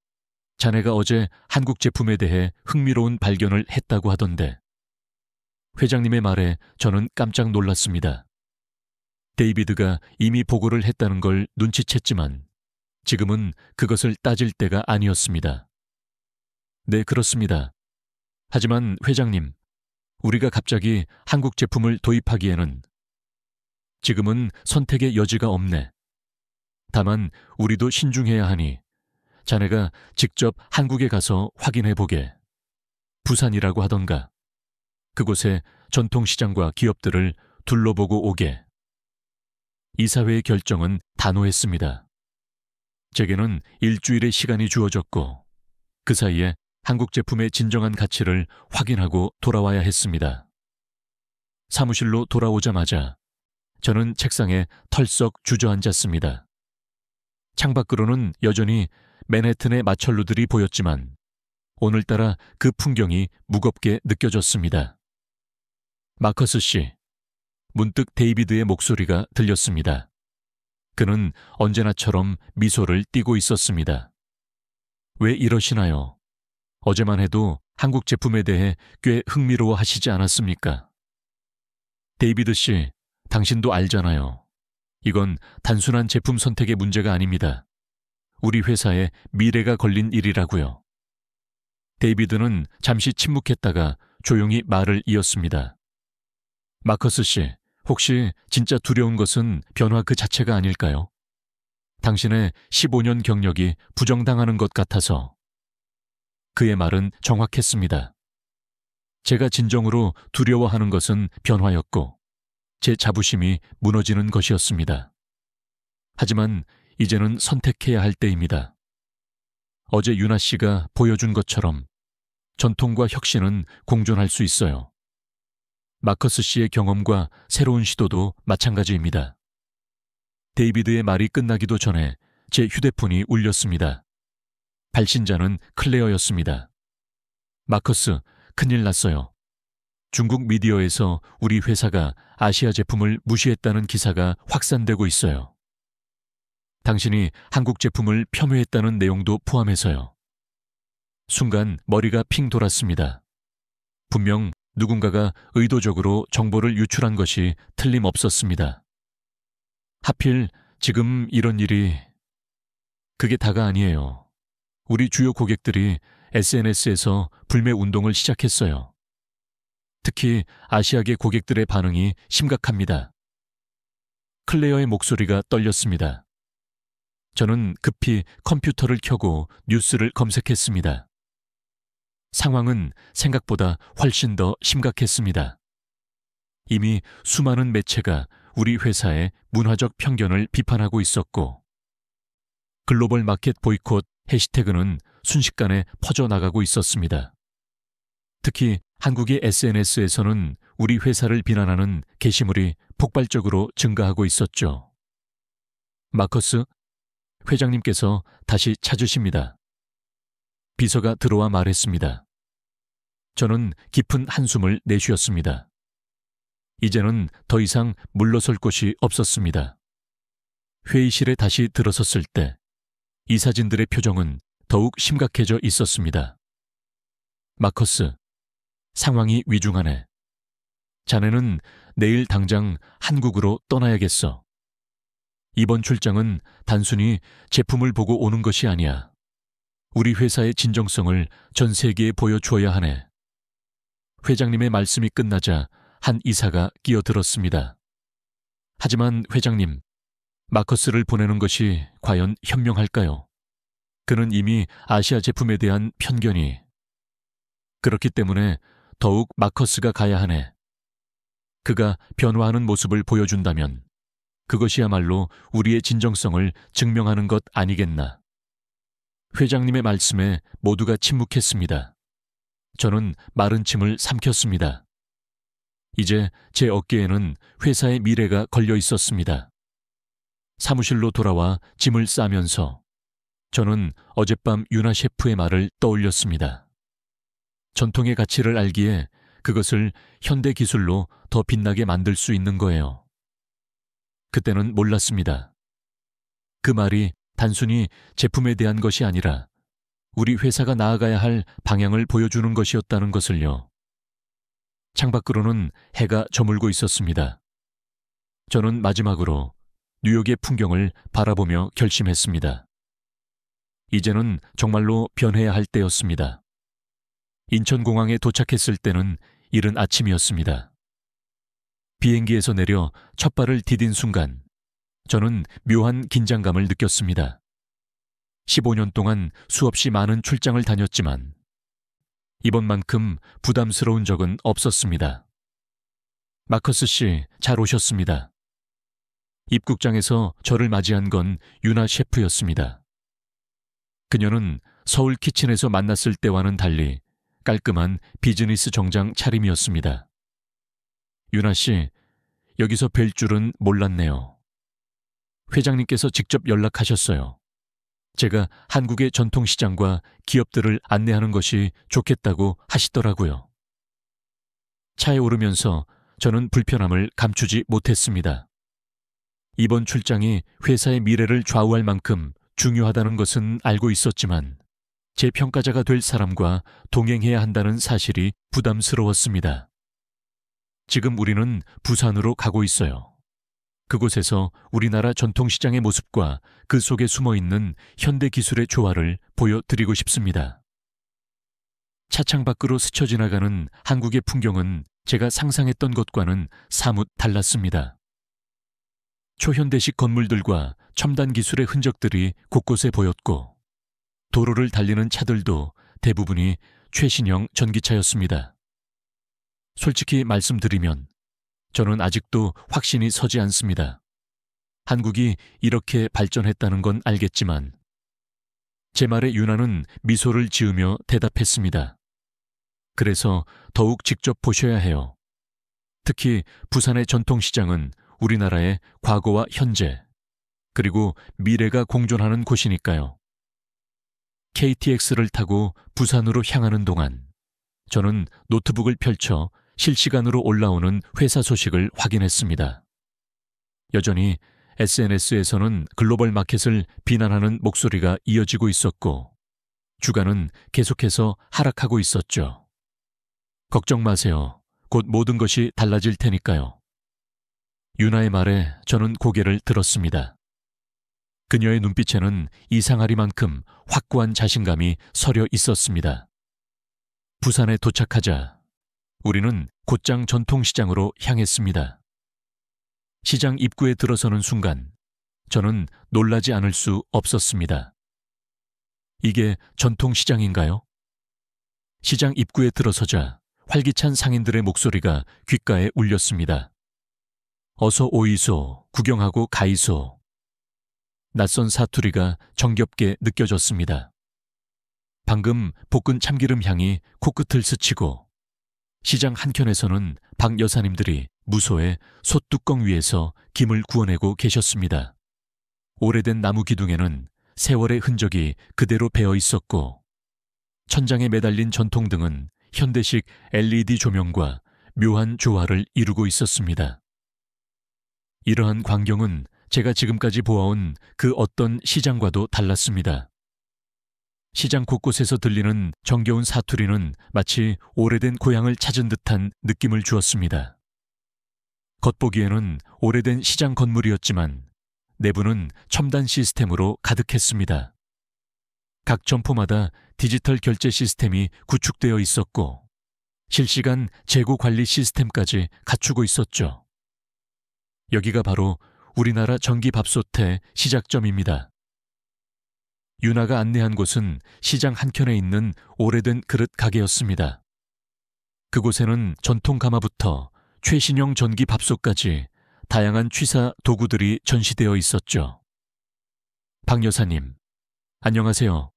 자네가 어제 한국 제품에 대해 흥미로운 발견을 했다고 하던데. 회장님의 말에 저는 깜짝 놀랐습니다. 데이비드가 이미 보고를 했다는 걸 눈치챘지만 지금은 그것을 따질 때가 아니었습니다. 네, 그렇습니다. 하지만 회장님, 우리가 갑자기 한국 제품을 도입하기에는 지금은 선택의 여지가 없네. 다만 우리도 신중해야 하니 자네가 직접 한국에 가서 확인해 보게. 부산이라고 하던가. 그곳의 전통시장과 기업들을 둘러보고 오게. 이사회의 결정은 단호했습니다. 제게는 일주일의 시간이 주어졌고 그 사이에 한국 제품의 진정한 가치를 확인하고 돌아와야 했습니다. 사무실로 돌아오자마자 저는 책상에 털썩 주저앉았습니다. 창밖으로는 여전히 맨해튼의 마천루들이 보였지만 오늘따라 그 풍경이 무겁게 느껴졌습니다. 마커스 씨, 문득 데이비드의 목소리가 들렸습니다. 그는 언제나처럼 미소를 띠고 있었습니다. 왜 이러시나요? 어제만 해도 한국 제품에 대해 꽤 흥미로워 하시지 않았습니까? 데이비드 씨, 당신도 알잖아요. 이건 단순한 제품 선택의 문제가 아닙니다. 우리 회사의 미래가 걸린 일이라고요. 데이비드는 잠시 침묵했다가 조용히 말을 이었습니다. 마커스 씨, 혹시 진짜 두려운 것은 변화 그 자체가 아닐까요? 당신의 15년 경력이 부정당하는 것 같아서. 그의 말은 정확했습니다. 제가 진정으로 두려워하는 것은 변화였고 제 자부심이 무너지는 것이었습니다. 하지만 이제는 선택해야 할 때입니다. 어제 유나 씨가 보여준 것처럼 전통과 혁신은 공존할 수 있어요. 마커스 씨의 경험과 새로운 시도도 마찬가지입니다. 데이비드의 말이 끝나기도 전에 제 휴대폰이 울렸습니다. 발신자는 클레어였습니다. 마커스, 큰일 났어요. 중국 미디어에서 우리 회사가 아시아 제품을 무시했다는 기사가 확산되고 있어요. 당신이 한국 제품을 폄훼했다는 내용도 포함해서요. 순간 머리가 핑 돌았습니다. 분명 누군가가 의도적으로 정보를 유출한 것이 틀림없었습니다. 하필 지금 이런 일이... 그게 다가 아니에요. 우리 주요 고객들이 SNS에서 불매 운동을 시작했어요. 특히 아시아계 고객들의 반응이 심각합니다. 클레어의 목소리가 떨렸습니다. 저는 급히 컴퓨터를 켜고 뉴스를 검색했습니다. 상황은 생각보다 훨씬 더 심각했습니다. 이미 수많은 매체가 우리 회사의 문화적 편견을 비판하고 있었고 글로벌 마켓 보이콧 해시태그는 순식간에 퍼져나가고 있었습니다. 특히 한국의 SNS에서는 우리 회사를 비난하는 게시물이 폭발적으로 증가하고 있었죠. 마커스, 회장님께서 다시 찾으십니다. 비서가 들어와 말했습니다. 저는 깊은 한숨을 내쉬었습니다. 이제는 더 이상 물러설 곳이 없었습니다. 회의실에 다시 들어섰을 때 이사진들의 표정은 더욱 심각해져 있었습니다. 마커스, 상황이 위중하네. 자네는 내일 당장 한국으로 떠나야겠어. 이번 출장은 단순히 제품을 보고 오는 것이 아니야. 우리 회사의 진정성을 전 세계에 보여주어야 하네. 회장님의 말씀이 끝나자 한 이사가 끼어들었습니다. 하지만 회장님, 마커스를 보내는 것이 과연 현명할까요? 그는 이미 아시아 제품에 대한 편견이... 그렇기 때문에 더욱 마커스가 가야 하네. 그가 변화하는 모습을 보여준다면 그것이야말로 우리의 진정성을 증명하는 것 아니겠나. 회장님의 말씀에 모두가 침묵했습니다. 저는 마른 침을 삼켰습니다. 이제 제 어깨에는 회사의 미래가 걸려 있었습니다. 사무실로 돌아와 짐을 싸면서 저는 어젯밤 윤아 셰프의 말을 떠올렸습니다. 전통의 가치를 알기에 그것을 현대 기술로 더 빛나게 만들 수 있는 거예요. 그때는 몰랐습니다. 그 말이 단순히 제품에 대한 것이 아니라 우리 회사가 나아가야 할 방향을 보여주는 것이었다는 것을요. 창밖으로는 해가 저물고 있었습니다. 저는 마지막으로 뉴욕의 풍경을 바라보며 결심했습니다. 이제는 정말로 변해야 할 때였습니다. 인천공항에 도착했을 때는 이른 아침이었습니다. 비행기에서 내려 첫 발을 디딘 순간 저는 묘한 긴장감을 느꼈습니다. 15년 동안 수없이 많은 출장을 다녔지만 이번만큼 부담스러운 적은 없었습니다. 마커스 씨, 잘 오셨습니다. 입국장에서 저를 맞이한 건 윤아 셰프였습니다. 그녀는 서울 키친에서 만났을 때와는 달리 깔끔한 비즈니스 정장 차림이었습니다. 윤아 씨, 여기서 뵐 줄은 몰랐네요. 회장님께서 직접 연락하셨어요. 제가 한국의 전통시장과 기업들을 안내하는 것이 좋겠다고 하시더라고요. 차에 오르면서 저는 불편함을 감추지 못했습니다. 이번 출장이 회사의 미래를 좌우할 만큼 중요하다는 것은 알고 있었지만 제 평가자가 될 사람과 동행해야 한다는 사실이 부담스러웠습니다. 지금 우리는 부산으로 가고 있어요. 그곳에서 우리나라 전통시장의 모습과 그 속에 숨어있는 현대기술의 조화를 보여드리고 싶습니다. 차창 밖으로 스쳐 지나가는 한국의 풍경은 제가 상상했던 것과는 사뭇 달랐습니다. 초현대식 건물들과 첨단 기술의 흔적들이 곳곳에 보였고 도로를 달리는 차들도 대부분이 최신형 전기차였습니다. 솔직히 말씀드리면 저는 아직도 확신이 서지 않습니다. 한국이 이렇게 발전했다는 건 알겠지만 제 말에 윤아는 미소를 지으며 대답했습니다. 그래서 더욱 직접 보셔야 해요. 특히 부산의 전통시장은 우리나라의 과거와 현재 그리고 미래가 공존하는 곳이니까요. KTX를 타고 부산으로 향하는 동안 저는 노트북을 펼쳐 실시간으로 올라오는 회사 소식을 확인했습니다. 여전히 SNS에서는 글로벌 마켓을 비난하는 목소리가 이어지고 있었고 주가는 계속해서 하락하고 있었죠. 걱정 마세요. 곧 모든 것이 달라질 테니까요. 윤아의 말에 저는 고개를 들었습니다. 그녀의 눈빛에는 이상하리만큼 확고한 자신감이 서려 있었습니다. 부산에 도착하자 우리는 곧장 전통시장으로 향했습니다. 시장 입구에 들어서는 순간 저는 놀라지 않을 수 없었습니다. 이게 전통시장인가요? 시장 입구에 들어서자 활기찬 상인들의 목소리가 귓가에 울렸습니다. 어서 오이소, 구경하고 가이소. 낯선 사투리가 정겹게 느껴졌습니다. 방금 볶은 참기름 향이 코끝을 스치고 시장 한켠에서는 박 여사님들이 무소에 솥뚜껑 위에서 김을 구워내고 계셨습니다. 오래된 나무 기둥에는 세월의 흔적이 그대로 배어 있었고 천장에 매달린 전통등은 현대식 LED 조명과 묘한 조화를 이루고 있었습니다. 이러한 광경은 제가 지금까지 보아온 그 어떤 시장과도 달랐습니다. 시장 곳곳에서 들리는 정겨운 사투리는 마치 오래된 고향을 찾은 듯한 느낌을 주었습니다. 겉보기에는 오래된 시장 건물이었지만 내부는 첨단 시스템으로 가득했습니다. 각 점포마다 디지털 결제 시스템이 구축되어 있었고 실시간 재고 관리 시스템까지 갖추고 있었죠. 여기가 바로 우리나라 전기밥솥의 시작점입니다. 윤아가 안내한 곳은 시장 한켠에 있는 오래된 그릇 가게였습니다. 그곳에는 전통 가마부터 최신형 전기밥솥까지 다양한 취사 도구들이 전시되어 있었죠. 박 여사님, 안녕하세요.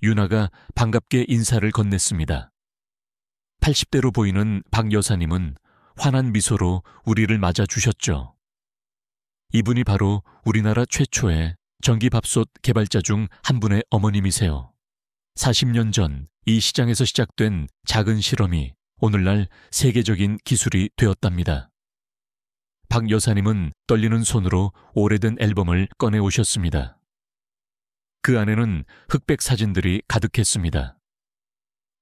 윤아가 반갑게 인사를 건넸습니다. 80대로 보이는 박 여사님은 환한 미소로 우리를 맞아 주셨죠. 이분이 바로 우리나라 최초의 전기밥솥 개발자 중 한 분의 어머님이세요. 40년 전 이 시장에서 시작된 작은 실험이 오늘날 세계적인 기술이 되었답니다. 박 여사님은 떨리는 손으로 오래된 앨범을 꺼내 오셨습니다. 그 안에는 흑백 사진들이 가득했습니다.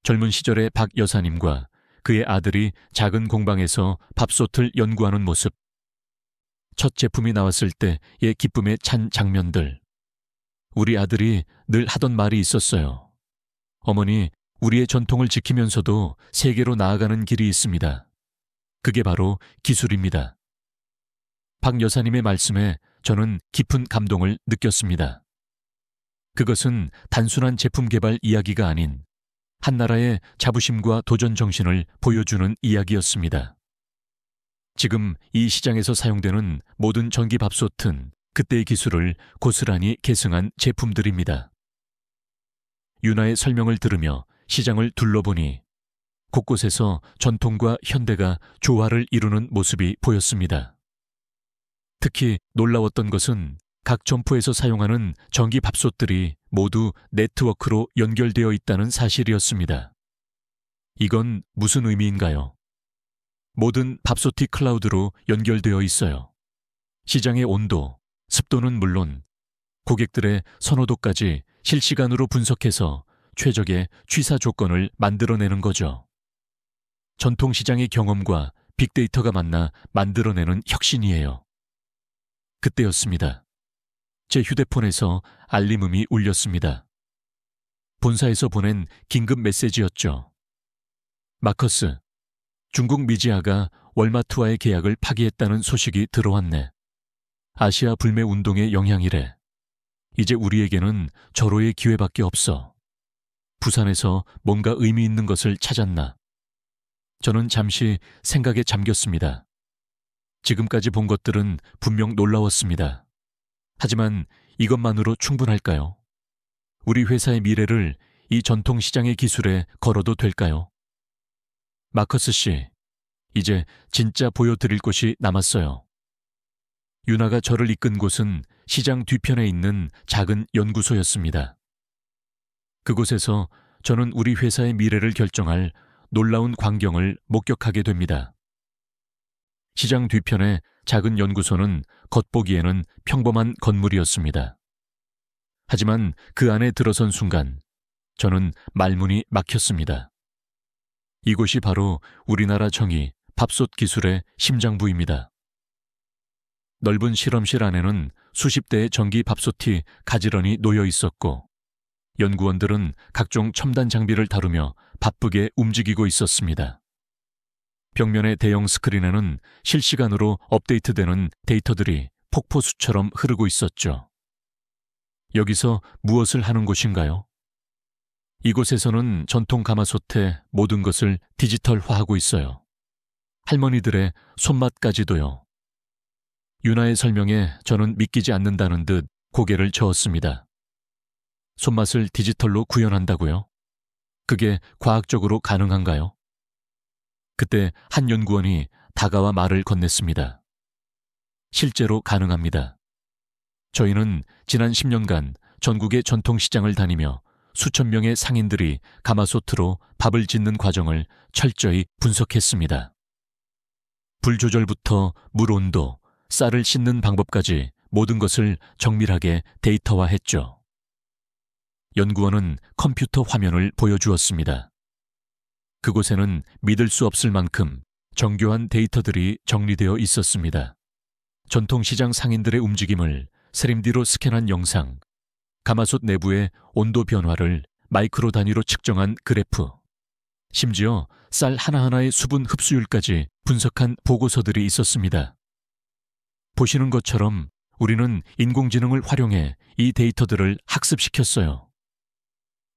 젊은 시절의 박 여사님과 그의 아들이 작은 공방에서 밥솥을 연구하는 모습, 첫 제품이 나왔을 때의 기쁨에 찬 장면들. 우리 아들이 늘 하던 말이 있었어요. 어머니, 우리의 전통을 지키면서도 세계로 나아가는 길이 있습니다. 그게 바로 기술입니다. 박 여사님의 말씀에 저는 깊은 감동을 느꼈습니다. 그것은 단순한 제품 개발 이야기가 아닌 한 나라의 자부심과 도전 정신을 보여주는 이야기였습니다. 지금 이 시장에서 사용되는 모든 전기밥솥은 그때의 기술을 고스란히 계승한 제품들입니다. 윤아의 설명을 들으며 시장을 둘러보니 곳곳에서 전통과 현대가 조화를 이루는 모습이 보였습니다. 특히 놀라웠던 것은 각 점포에서 사용하는 전기밥솥들이 모두 네트워크로 연결되어 있다는 사실이었습니다. 이건 무슨 의미인가요? 모든 밥솥이 클라우드로 연결되어 있어요. 시장의 온도, 습도는 물론 고객들의 선호도까지 실시간으로 분석해서 최적의 취사 조건을 만들어내는 거죠. 전통시장의 경험과 빅데이터가 만나 만들어내는 혁신이에요. 그때였습니다. 제 휴대폰에서 알림음이 울렸습니다. 본사에서 보낸 긴급 메시지였죠. 마커스, 중국 미지아가 월마트와의 계약을 파기했다는 소식이 들어왔네. 아시아 불매 운동의 영향이래. 이제 우리에게는 절호의 기회밖에 없어. 부산에서 뭔가 의미 있는 것을 찾았나? 저는 잠시 생각에 잠겼습니다. 지금까지 본 것들은 분명 놀라웠습니다. 하지만 이것만으로 충분할까요? 우리 회사의 미래를 이 전통시장의 기술에 걸어도 될까요? 마커스 씨, 이제 진짜 보여드릴 것이 남았어요. 윤아가 저를 이끈 곳은 시장 뒤편에 있는 작은 연구소였습니다. 그곳에서 저는 우리 회사의 미래를 결정할 놀라운 광경을 목격하게 됩니다. 시장 뒤편의 작은 연구소는 겉보기에는 평범한 건물이었습니다. 하지만 그 안에 들어선 순간 저는 말문이 막혔습니다. 이곳이 바로 우리나라 정의, 밥솥 기술의 심장부입니다. 넓은 실험실 안에는 수십 대의 전기 밥솥이 가지런히 놓여 있었고 연구원들은 각종 첨단 장비를 다루며 바쁘게 움직이고 있었습니다. 벽면의 대형 스크린에는 실시간으로 업데이트되는 데이터들이 폭포수처럼 흐르고 있었죠. 여기서 무엇을 하는 곳인가요? 이곳에서는 전통 가마솥의 모든 것을 디지털화하고 있어요. 할머니들의 손맛까지도요. 윤아의 설명에 저는 믿기지 않는다는 듯 고개를 저었습니다. 손맛을 디지털로 구현한다고요? 그게 과학적으로 가능한가요? 그때 한 연구원이 다가와 말을 건넸습니다. 실제로 가능합니다. 저희는 지난 10년간 전국의 전통시장을 다니며 수천 명의 상인들이 가마솥으로 밥을 짓는 과정을 철저히 분석했습니다. 불 조절부터 물 온도, 쌀을 씻는 방법까지 모든 것을 정밀하게 데이터화했죠. 연구원은 컴퓨터 화면을 보여주었습니다. 그곳에는 믿을 수 없을 만큼 정교한 데이터들이 정리되어 있었습니다. 전통시장 상인들의 움직임을 3D로 스캔한 영상, 가마솥 내부의 온도 변화를 마이크로 단위로 측정한 그래프, 심지어 쌀 하나하나의 수분 흡수율까지 분석한 보고서들이 있었습니다. 보시는 것처럼 우리는 인공지능을 활용해 이 데이터들을 학습시켰어요.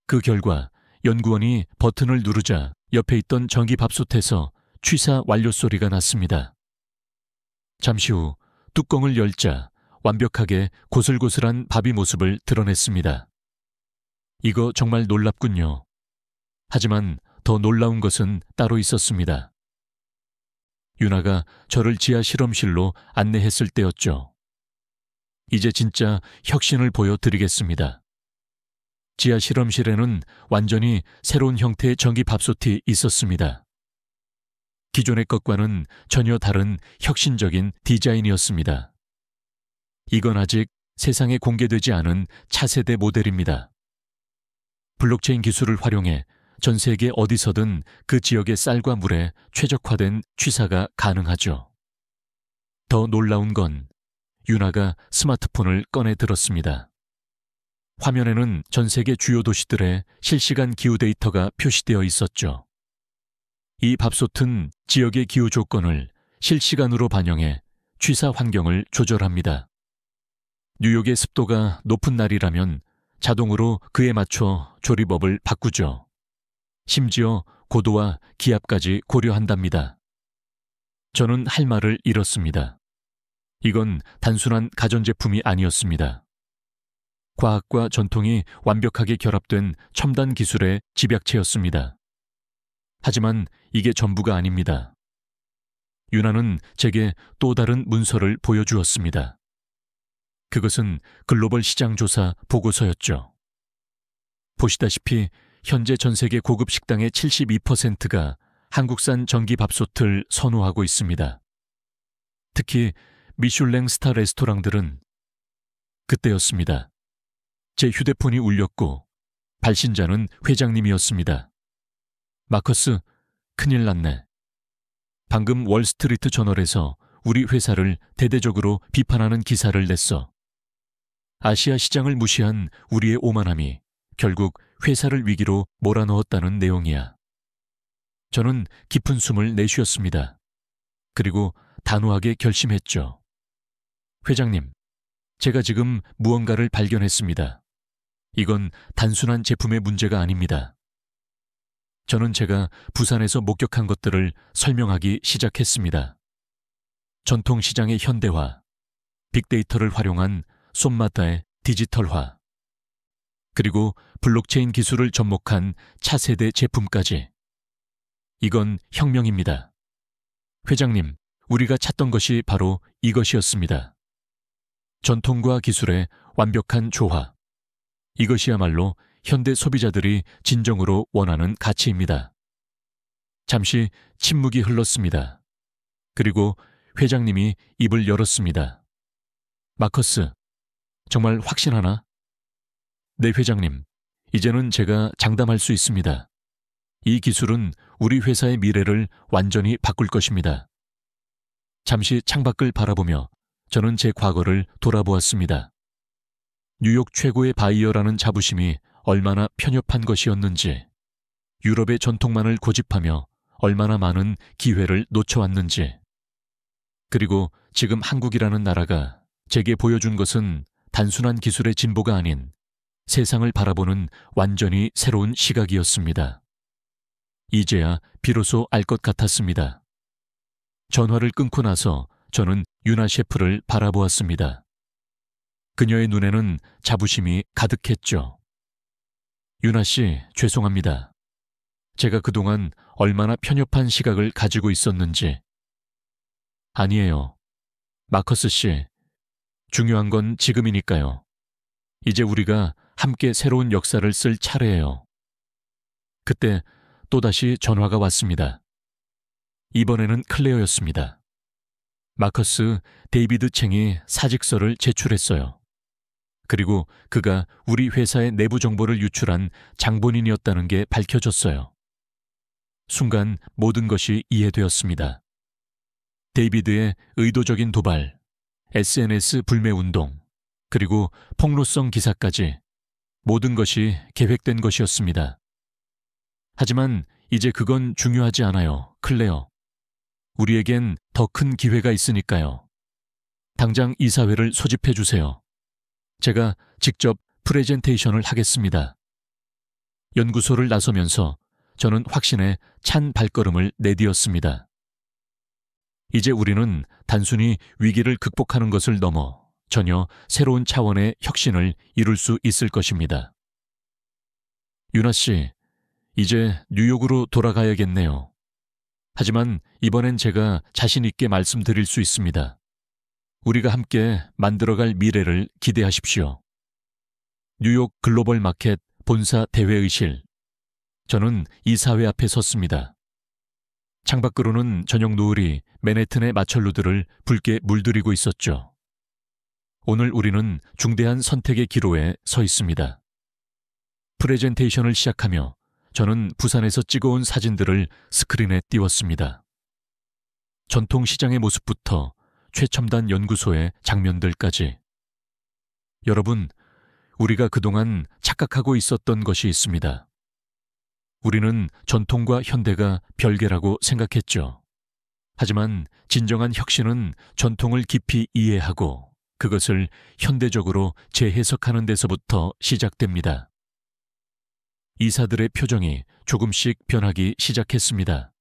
그 결과 연구원이 버튼을 누르자 옆에 있던 전기밥솥에서 취사 완료 소리가 났습니다. 잠시 후 뚜껑을 열자 완벽하게 고슬고슬한 밥이 모습을 드러냈습니다. 이거 정말 놀랍군요. 하지만 더 놀라운 것은 따로 있었습니다. 윤아가 저를 지하 실험실로 안내했을 때였죠. 이제 진짜 혁신을 보여드리겠습니다. 지하 실험실에는 완전히 새로운 형태의 전기밥솥이 있었습니다. 기존의 것과는 전혀 다른 혁신적인 디자인이었습니다. 이건 아직 세상에 공개되지 않은 차세대 모델입니다. 블록체인 기술을 활용해 전 세계 어디서든 그 지역의 쌀과 물에 최적화된 취사가 가능하죠. 더 놀라운 건 윤아가 스마트폰을 꺼내 들었습니다. 화면에는 전 세계 주요 도시들의 실시간 기후 데이터가 표시되어 있었죠. 이 밥솥은 지역의 기후 조건을 실시간으로 반영해 취사 환경을 조절합니다. 뉴욕의 습도가 높은 날이라면 자동으로 그에 맞춰 조리법을 바꾸죠. 심지어 고도와 기압까지 고려한답니다. 저는 할 말을 잃었습니다. 이건 단순한 가전제품이 아니었습니다. 과학과 전통이 완벽하게 결합된 첨단 기술의 집약체였습니다. 하지만 이게 전부가 아닙니다. 윤아는 제게 또 다른 문서를 보여주었습니다. 그것은 글로벌 시장 조사 보고서였죠. 보시다시피 현재 전 세계 고급 식당의 72%가 한국산 전기밥솥을 선호하고 있습니다. 특히 미슐랭 스타 레스토랑들은 그때였습니다. 제 휴대폰이 울렸고 발신자는 회장님이었습니다. 마커스, 큰일 났네. 방금 월스트리트 저널에서 우리 회사를 대대적으로 비판하는 기사를 냈어. 아시아 시장을 무시한 우리의 오만함이 결국 회사를 위기로 몰아넣었다는 내용이야. 저는 깊은 숨을 내쉬었습니다. 그리고 단호하게 결심했죠. 회장님, 제가 지금 무언가를 발견했습니다. 이건 단순한 제품의 문제가 아닙니다. 저는 제가 부산에서 목격한 것들을 설명하기 시작했습니다. 전통시장의 현대화, 빅데이터를 활용한 손마다의 디지털화, 그리고 블록체인 기술을 접목한 차세대 제품까지. 이건 혁명입니다. 회장님, 우리가 찾던 것이 바로 이것이었습니다. 전통과 기술의 완벽한 조화. 이것이야말로 현대 소비자들이 진정으로 원하는 가치입니다. 잠시 침묵이 흘렀습니다. 그리고 회장님이 입을 열었습니다. 마커스, 정말 확신하나? 네, 회장님. 이제는 제가 장담할 수 있습니다. 이 기술은 우리 회사의 미래를 완전히 바꿀 것입니다. 잠시 창밖을 바라보며 저는 제 과거를 돌아보았습니다. 뉴욕 최고의 바이어라는 자부심이 얼마나 편협한 것이었는지, 유럽의 전통만을 고집하며 얼마나 많은 기회를 놓쳐왔는지, 그리고 지금 한국이라는 나라가 제게 보여준 것은 단순한 기술의 진보가 아닌 세상을 바라보는 완전히 새로운 시각이었습니다. 이제야 비로소 알 것 같았습니다. 전화를 끊고 나서 저는 윤아 셰프를 바라보았습니다. 그녀의 눈에는 자부심이 가득했죠. 윤아 씨, 죄송합니다. 제가 그동안 얼마나 편협한 시각을 가지고 있었는지. 아니에요. 마커스 씨, 중요한 건 지금이니까요. 이제 우리가 함께 새로운 역사를 쓸 차례예요. 그때 또다시 전화가 왔습니다. 이번에는 클레어였습니다. 마커스, 데이비드 챙이 사직서를 제출했어요. 그리고 그가 우리 회사의 내부 정보를 유출한 장본인이었다는 게 밝혀졌어요. 순간 모든 것이 이해되었습니다. 데이비드의 의도적인 도발, SNS 불매운동, 그리고 폭로성 기사까지 모든 것이 계획된 것이었습니다. 하지만 이제 그건 중요하지 않아요, 클레어. 우리에겐 더 큰 기회가 있으니까요. 당장 이사회를 소집해 주세요. 제가 직접 프레젠테이션을 하겠습니다. 연구소를 나서면서 저는 확신에 찬 발걸음을 내디뎠습니다. 이제 우리는 단순히 위기를 극복하는 것을 넘어 전혀 새로운 차원의 혁신을 이룰 수 있을 것입니다. 윤아 씨, 이제 뉴욕으로 돌아가야겠네요. 하지만 이번엔 제가 자신 있게 말씀드릴 수 있습니다. 우리가 함께 만들어갈 미래를 기대하십시오. 뉴욕 글로벌 마켓 본사 대회의실. 저는 이사회 앞에 섰습니다. 창밖으로는 저녁 노을이 맨해튼의 마천루들을 붉게 물들이고 있었죠. 오늘 우리는 중대한 선택의 기로에 서 있습니다. 프레젠테이션을 시작하며 저는 부산에서 찍어온 사진들을 스크린에 띄웠습니다. 전통시장의 모습부터 최첨단 연구소의 장면들까지. 여러분, 우리가 그동안 착각하고 있었던 것이 있습니다. 우리는 전통과 현대가 별개라고 생각했죠. 하지만 진정한 혁신은 전통을 깊이 이해하고 그것을 현대적으로 재해석하는 데서부터 시작됩니다. 이사들의 표정이 조금씩 변하기 시작했습니다.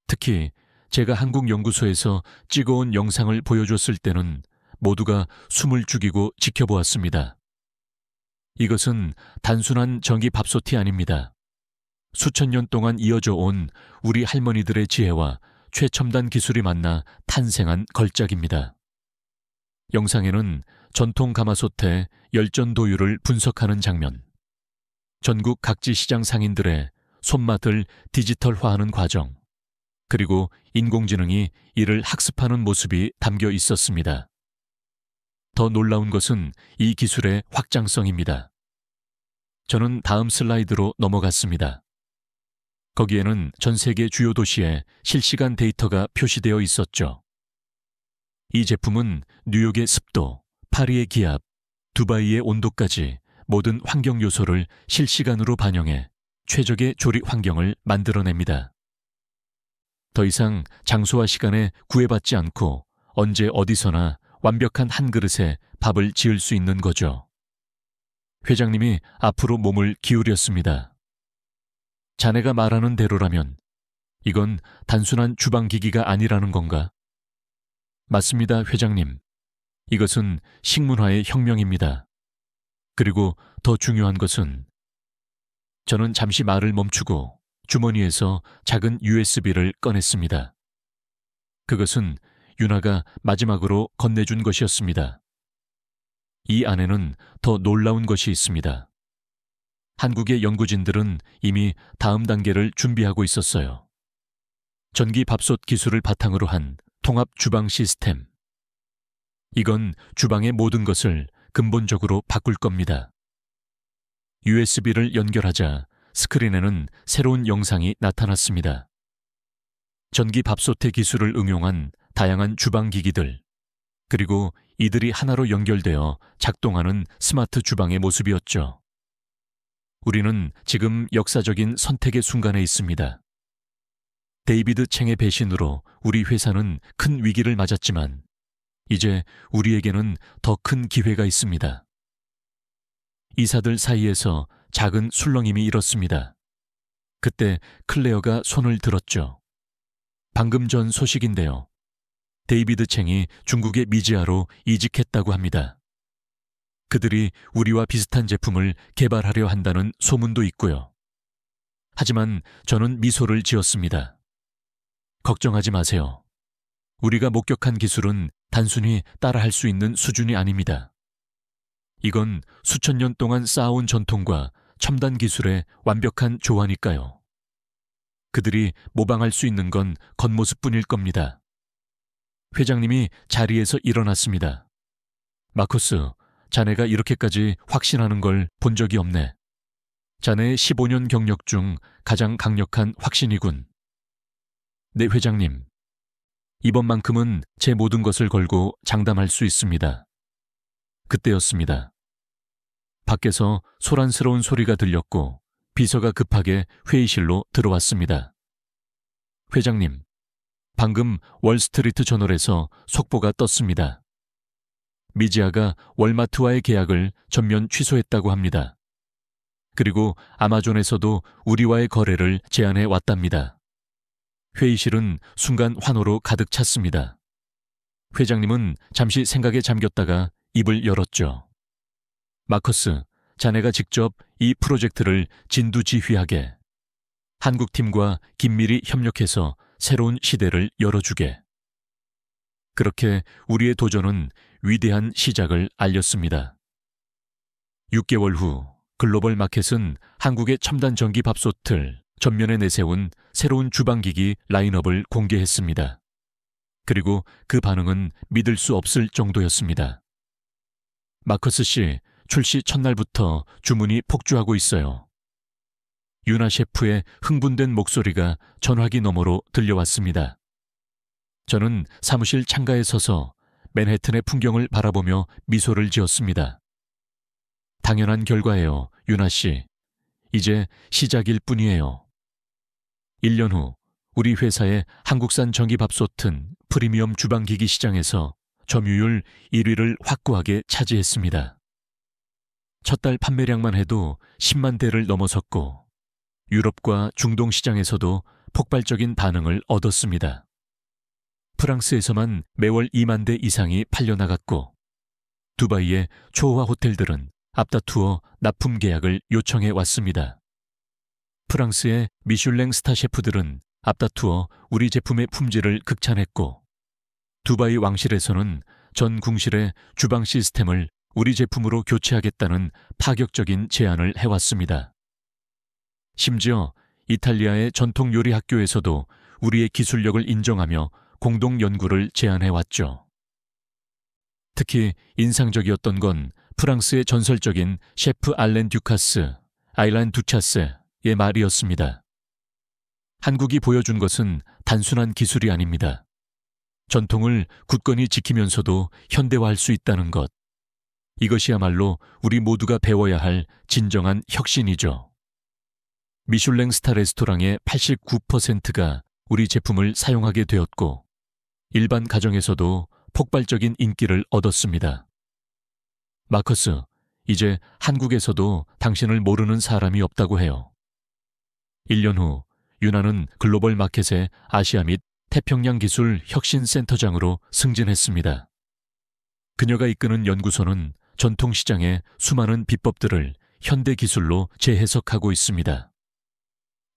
특히 제가 한국연구소에서 찍어온 영상을 보여줬을 때는 모두가 숨을 죽이고 지켜보았습니다. 이것은 단순한 전기밥솥이 아닙니다. 수천 년 동안 이어져 온 우리 할머니들의 지혜와 최첨단 기술이 만나 탄생한 걸작입니다. 영상에는 전통 가마솥의 열전 도율을 분석하는 장면, 전국 각지 시장 상인들의 손맛을 디지털화하는 과정, 그리고 인공지능이 이를 학습하는 모습이 담겨 있었습니다. 더 놀라운 것은 이 기술의 확장성입니다. 저는 다음 슬라이드로 넘어갔습니다. 거기에는 전 세계 주요 도시의 실시간 데이터가 표시되어 있었죠. 이 제품은 뉴욕의 습도, 파리의 기압, 두바이의 온도까지 모든 환경 요소를 실시간으로 반영해 최적의 조리 환경을 만들어냅니다. 더 이상 장소와 시간에 구애받지 않고 언제 어디서나 완벽한 한 그릇에 밥을 지을 수 있는 거죠. 회장님이 앞으로 몸을 기울였습니다. 자네가 말하는 대로라면 이건 단순한 주방기기가 아니라는 건가? 맞습니다, 회장님. 이것은 식문화의 혁명입니다. 그리고 더 중요한 것은 저는 잠시 말을 멈추고 주머니에서 작은 USB를 꺼냈습니다. 그것은 유나가 마지막으로 건네준 것이었습니다. 이 안에는 더 놀라운 것이 있습니다. 한국의 연구진들은 이미 다음 단계를 준비하고 있었어요. 전기밥솥 기술을 바탕으로 한 통합 주방 시스템. 이건 주방의 모든 것을 근본적으로 바꿀 겁니다. USB를 연결하자 스크린에는 새로운 영상이 나타났습니다. 전기밥솥의 기술을 응용한 다양한 주방기기들, 그리고 이들이 하나로 연결되어 작동하는 스마트 주방의 모습이었죠. 우리는 지금 역사적인 선택의 순간에 있습니다. 데이비드 챙의 배신으로 우리 회사는 큰 위기를 맞았지만 이제 우리에게는 더 큰 기회가 있습니다. 이사들 사이에서 작은 술렁임이 일었습니다. 그때 클레어가 손을 들었죠. 방금 전 소식인데요. 데이비드 챙이 중국의 미지아로 이직했다고 합니다. 그들이 우리와 비슷한 제품을 개발하려 한다는 소문도 있고요. 하지만 저는 미소를 지었습니다. 걱정하지 마세요. 우리가 목격한 기술은 단순히 따라할 수 있는 수준이 아닙니다. 이건 수천 년 동안 쌓아온 전통과 첨단 기술의 완벽한 조화니까요. 그들이 모방할 수 있는 건 겉모습뿐일 겁니다. 회장님이 자리에서 일어났습니다. 마커스, 자네가 이렇게까지 확신하는 걸 본 적이 없네. 자네의 15년 경력 중 가장 강력한 확신이군. 네, 회장님. 이번만큼은 제 모든 것을 걸고 장담할 수 있습니다. 그때였습니다. 밖에서 소란스러운 소리가 들렸고 비서가 급하게 회의실로 들어왔습니다. 회장님, 방금 월스트리트 저널에서 속보가 떴습니다. 미지아가 월마트와의 계약을 전면 취소했다고 합니다. 그리고 아마존에서도 우리와의 거래를 제안해 왔답니다. 회의실은 순간 환호로 가득 찼습니다. 회장님은 잠시 생각에 잠겼다가 입을 열었죠. 마커스, 자네가 직접 이 프로젝트를 진두지휘하게 한국팀과 긴밀히 협력해서 새로운 시대를 열어주게. 그렇게 우리의 도전은 위대한 시작을 알렸습니다. 6개월 후 글로벌 마켓은 한국의 첨단 전기 밥솥을 전면에 내세운 새로운 주방기기 라인업을 공개했습니다. 그리고 그 반응은 믿을 수 없을 정도였습니다. 마커스 씨, 출시 첫날부터 주문이 폭주하고 있어요. 유나 셰프의 흥분된 목소리가 전화기 너머로 들려왔습니다. 저는 사무실 창가에 서서 맨해튼의 풍경을 바라보며 미소를 지었습니다. 당연한 결과예요, 유나 씨. 이제 시작일 뿐이에요. 1년 후 우리 회사의 한국산 전기밥솥은 프리미엄 주방기기 시장에서 점유율 1위를 확고하게 차지했습니다. 첫 달 판매량만 해도 10만 대를 넘어섰고 유럽과 중동 시장에서도 폭발적인 반응을 얻었습니다. 프랑스에서만 매월 2만 대 이상이 팔려나갔고 두바이의 초호화 호텔들은 앞다투어 납품 계약을 요청해 왔습니다. 프랑스의 미슐랭 스타 셰프들은 앞다투어 우리 제품의 품질을 극찬했고 두바이 왕실에서는 전 궁실의 주방 시스템을 우리 제품으로 교체하겠다는 파격적인 제안을 해왔습니다. 심지어 이탈리아의 전통 요리 학교에서도 우리의 기술력을 인정하며 공동 연구를 제안해왔죠. 특히 인상적이었던 건 프랑스의 전설적인 셰프 알렌 듀카스, 아일란 두차스의 말이었습니다. 한국이 보여준 것은 단순한 기술이 아닙니다. 전통을 굳건히 지키면서도 현대화할 수 있다는 것. 이것이야말로 우리 모두가 배워야 할 진정한 혁신이죠. 미슐랭 스타 레스토랑의 89%가 우리 제품을 사용하게 되었고 일반 가정에서도 폭발적인 인기를 얻었습니다. 마커스, 이제 한국에서도 당신을 모르는 사람이 없다고 해요. 1년 후 유나는 글로벌 마켓의 아시아 및 태평양 기술 혁신센터장으로 승진했습니다. 그녀가 이끄는 연구소는 전통시장의 수많은 비법들을 현대 기술로 재해석하고 있습니다.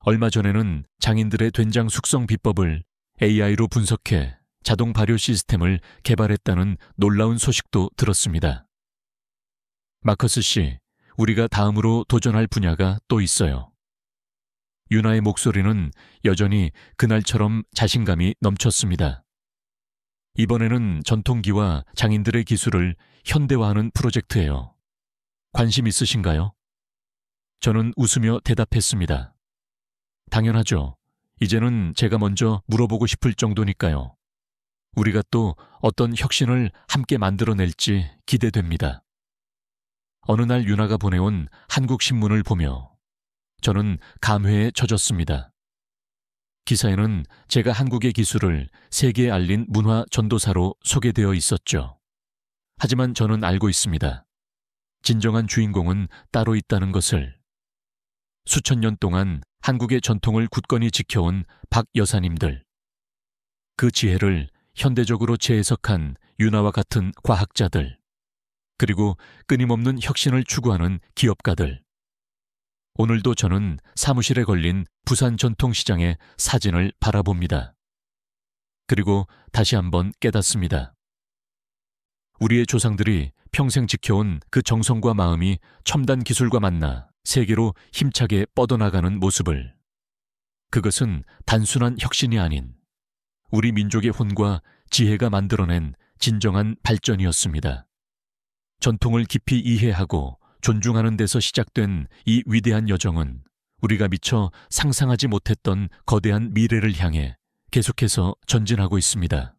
얼마 전에는 장인들의 된장 숙성 비법을 AI로 분석해 자동 발효 시스템을 개발했다는 놀라운 소식도 들었습니다. 마커스 씨, 우리가 다음으로 도전할 분야가 또 있어요. 유나의 목소리는 여전히 그날처럼 자신감이 넘쳤습니다. 이번에는 전통기와 장인들의 기술을 현대화하는 프로젝트예요. 관심 있으신가요? 저는 웃으며 대답했습니다. 당연하죠. 이제는 제가 먼저 물어보고 싶을 정도니까요. 우리가 또 어떤 혁신을 함께 만들어낼지 기대됩니다. 어느 날 유나가 보내온 한국 신문을 보며 저는 감회에 젖었습니다. 기사에는 제가 한국의 기술을 세계에 알린 문화 전도사로 소개되어 있었죠. 하지만 저는 알고 있습니다. 진정한 주인공은 따로 있다는 것을. 수천 년 동안 한국의 전통을 굳건히 지켜온 박 여사님들. 그 지혜를 현대적으로 재해석한 유나와 같은 과학자들. 그리고 끊임없는 혁신을 추구하는 기업가들. 오늘도 저는 사무실에 걸린 부산 전통시장의 사진을 바라봅니다. 그리고 다시 한번 깨닫습니다. 우리의 조상들이 평생 지켜온 그 정성과 마음이 첨단 기술과 만나 세계로 힘차게 뻗어나가는 모습을. 그것은 단순한 혁신이 아닌 우리 민족의 혼과 지혜가 만들어낸 진정한 발전이었습니다. 전통을 깊이 이해하고 존중하는 데서 시작된 이 위대한 여정은 우리가 미처 상상하지 못했던 거대한 미래를 향해 계속해서 전진하고 있습니다.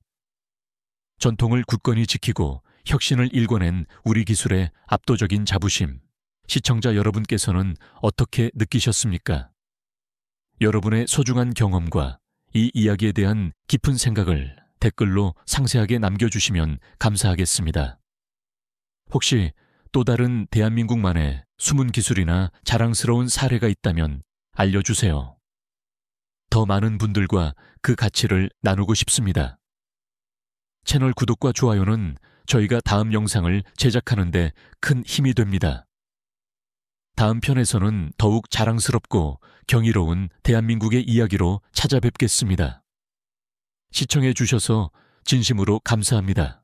전통을 굳건히 지키고 혁신을 일궈낸 우리 기술의 압도적인 자부심, 시청자 여러분께서는 어떻게 느끼셨습니까? 여러분의 소중한 경험과 이 이야기에 대한 깊은 생각을 댓글로 상세하게 남겨주시면 감사하겠습니다. 혹시 또 다른 대한민국만의 숨은 기술이나 자랑스러운 사례가 있다면 알려주세요. 더 많은 분들과 그 가치를 나누고 싶습니다. 채널 구독과 좋아요는 저희가 다음 영상을 제작하는 데 큰 힘이 됩니다. 다음 편에서는 더욱 자랑스럽고 경이로운 대한민국의 이야기로 찾아뵙겠습니다. 시청해 주셔서 진심으로 감사합니다.